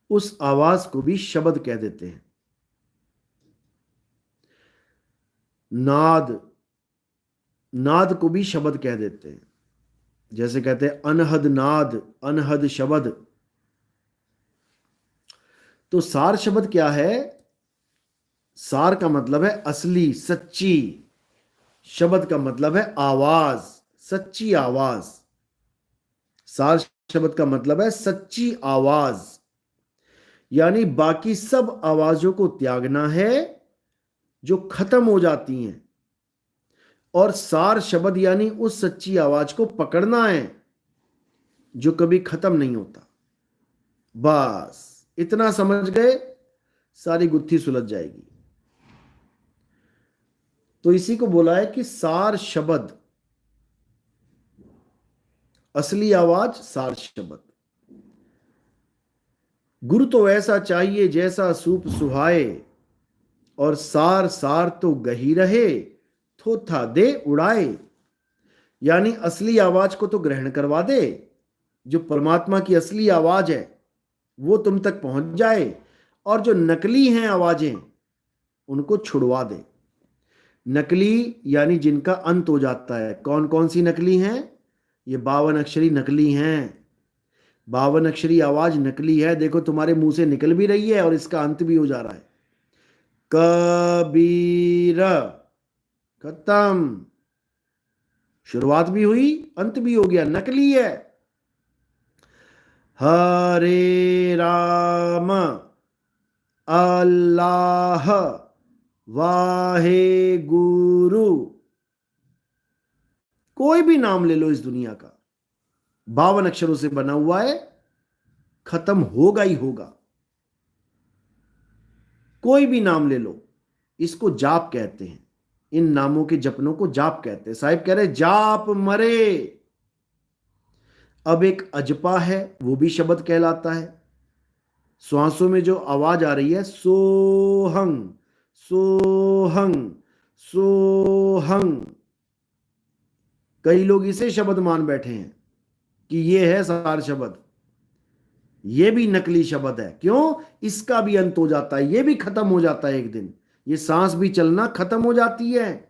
उस आवाज को भी शब्द कह देते हैं। नाद, नाद को भी शब्द कह देते हैं। जैसे कहते हैं अनहद नाद, अनहद शब्द। तो सार शब्द क्या है? सार का मतलब है असली, सच्ची। शब्द का मतलब है आवाज, सच्ची आवाज। सार शब्द का मतलब है सच्ची आवाज, यानी बाकी सब आवाजों को त्यागना है जो खत्म हो जाती हैं, और सार शब्द यानी उस सच्ची आवाज को पकड़ना है जो कभी खत्म नहीं होता। बस इतना समझ गए, सारी गुत्थी सुलझ जाएगी। तो इसी को बोला है कि सार शब्द, असली आवाज सार शब्द। गुरु तो ऐसा चाहिए जैसा सूप सुहाए, और सार सार तो गही रहे, थोथा दे उड़ाए। यानी असली आवाज को तो ग्रहण करवा दे, जो परमात्मा की असली आवाज है वो तुम तक पहुंच जाए, और जो नकली हैं आवाजें उनको छुड़वा दे। नकली यानी जिनका अंत हो जाता है। कौन कौन सी नकली हैं? ये 52 अक्षरी नकली हैं। 52 अक्षरी आवाज नकली है। देखो तुम्हारे मुंह से निकल भी रही है और इसका अंत भी हो जा रहा है। कबीर, खत्म। शुरुआत भी हुई, अंत भी हो गया, नकली है। हरे राम, अल्लाह, वाहे गुरु, कोई भी नाम ले लो इस दुनिया का, 52 अक्षरों से बना हुआ है, खत्म होगा ही होगा। कोई भी नाम ले लो, इसको जाप कहते हैं। इन नामों के जपनों को जाप कहते हैं। साहिब कह रहे जाप मरे। अब एक अजपा है, वो भी शब्द कहलाता है। श्वासों में जो आवाज आ रही है, सोहंग सोहंग सोहंग, कई लोग इसे शब्द मान बैठे हैं कि ये है सार शब्द। ये भी नकली शब्द है। क्यों? इसका भी अंत हो जाता है, ये भी खत्म हो जाता है एक दिन। ये सांस भी चलना खत्म हो जाती है।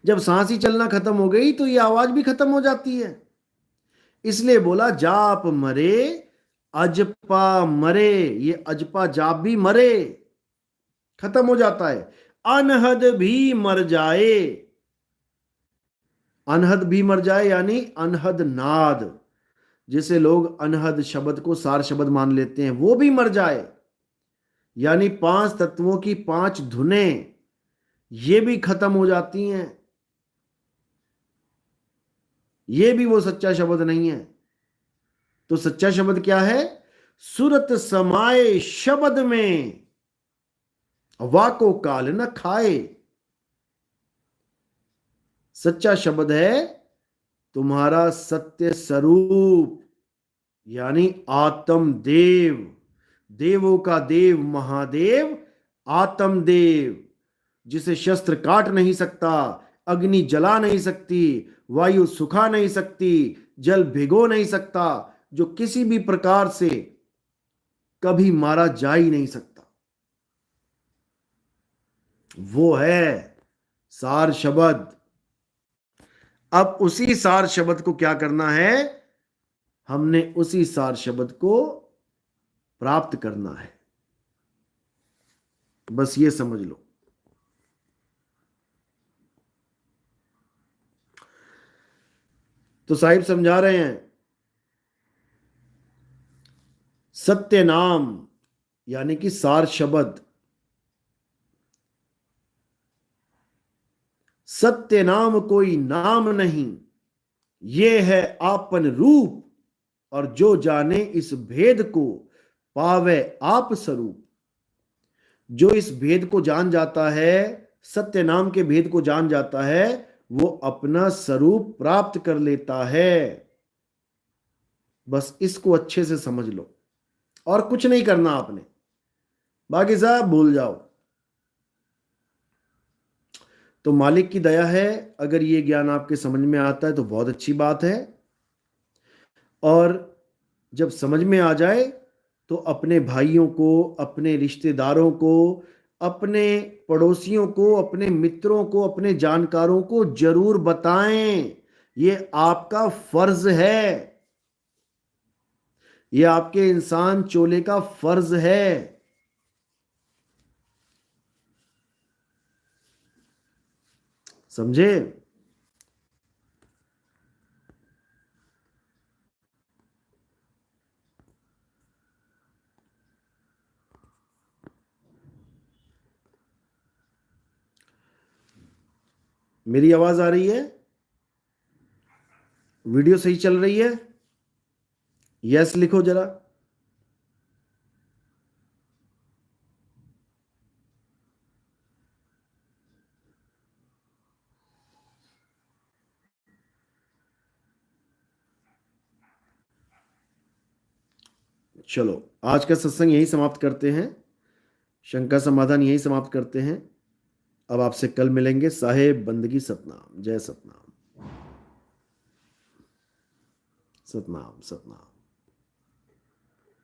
जब सांस ही चलना खत्म हो गई तो ये आवाज भी खत्म हो जाती है। इसलिए बोला जाप मरे, अजपा मरे। ये अजपा जाप भी मरे, खत्म हो जाता है। अनहद भी मर जाए। अनहद भी मर जाए यानी अनहद नाद, जिसे लोग अनहद शब्द को सार शब्द मान लेते हैं, वो भी मर जाए। यानी 5 तत्वों की 5 धुनें, ये भी खत्म हो जाती हैं। ये भी वो सच्चा शब्द नहीं है। तो सच्चा शब्द क्या है? सुरत समाए शब्द में, वाको काल न खाए। सच्चा शब्द है तुम्हारा सत्य स्वरूप, यानी आत्म देव, देवों का देव महादेव, आत्म देव, जिसे शस्त्र काट नहीं सकता, अग्नि जला नहीं सकती, वायु सुखा नहीं सकती, जल भिगो नहीं सकता, जो किसी भी प्रकार से कभी मारा जा ही नहीं सकता, वो है सार शब्द। अब उसी सार शब्द को क्या करना है? हमने उसी सार शब्द को प्राप्त करना है। बस ये समझ लो। तो साहिब समझा रहे हैं सत्य नाम यानी कि सार शब्द, सत्य नाम कोई नाम नहीं, ये है आपन रूप, और जो जाने इस भेद को पावे आप स्वरूप। जो इस भेद को जान जाता है, सत्य नाम के भेद को जान जाता है, वो अपना स्वरूप प्राप्त कर लेता है। बस इसको अच्छे से समझ लो, और कुछ नहीं करना आपने, बाकी सब भूल जाओ। तो मालिक की दया है, अगर ये ज्ञान आपके समझ में आता है तो बहुत अच्छी बात है। और जब समझ में आ जाए तो अपने भाइयों को, अपने रिश्तेदारों को, अपने पड़ोसियों को, अपने मित्रों को, अपने जानकारों को जरूर बताएं। ये आपका फर्ज है, ये आपके इंसान चोले का फर्ज है। समझे? मेरी आवाज आ रही है? वीडियो सही चल रही है? यस लिखो जरा। चलो, आज का सत्संग यही समाप्त करते हैं, शंका समाधान यही समाप्त करते हैं। अब आपसे कल मिलेंगे। साहेब बंदगी सतनाम। जय सतनाम। सतनाम सतनाम।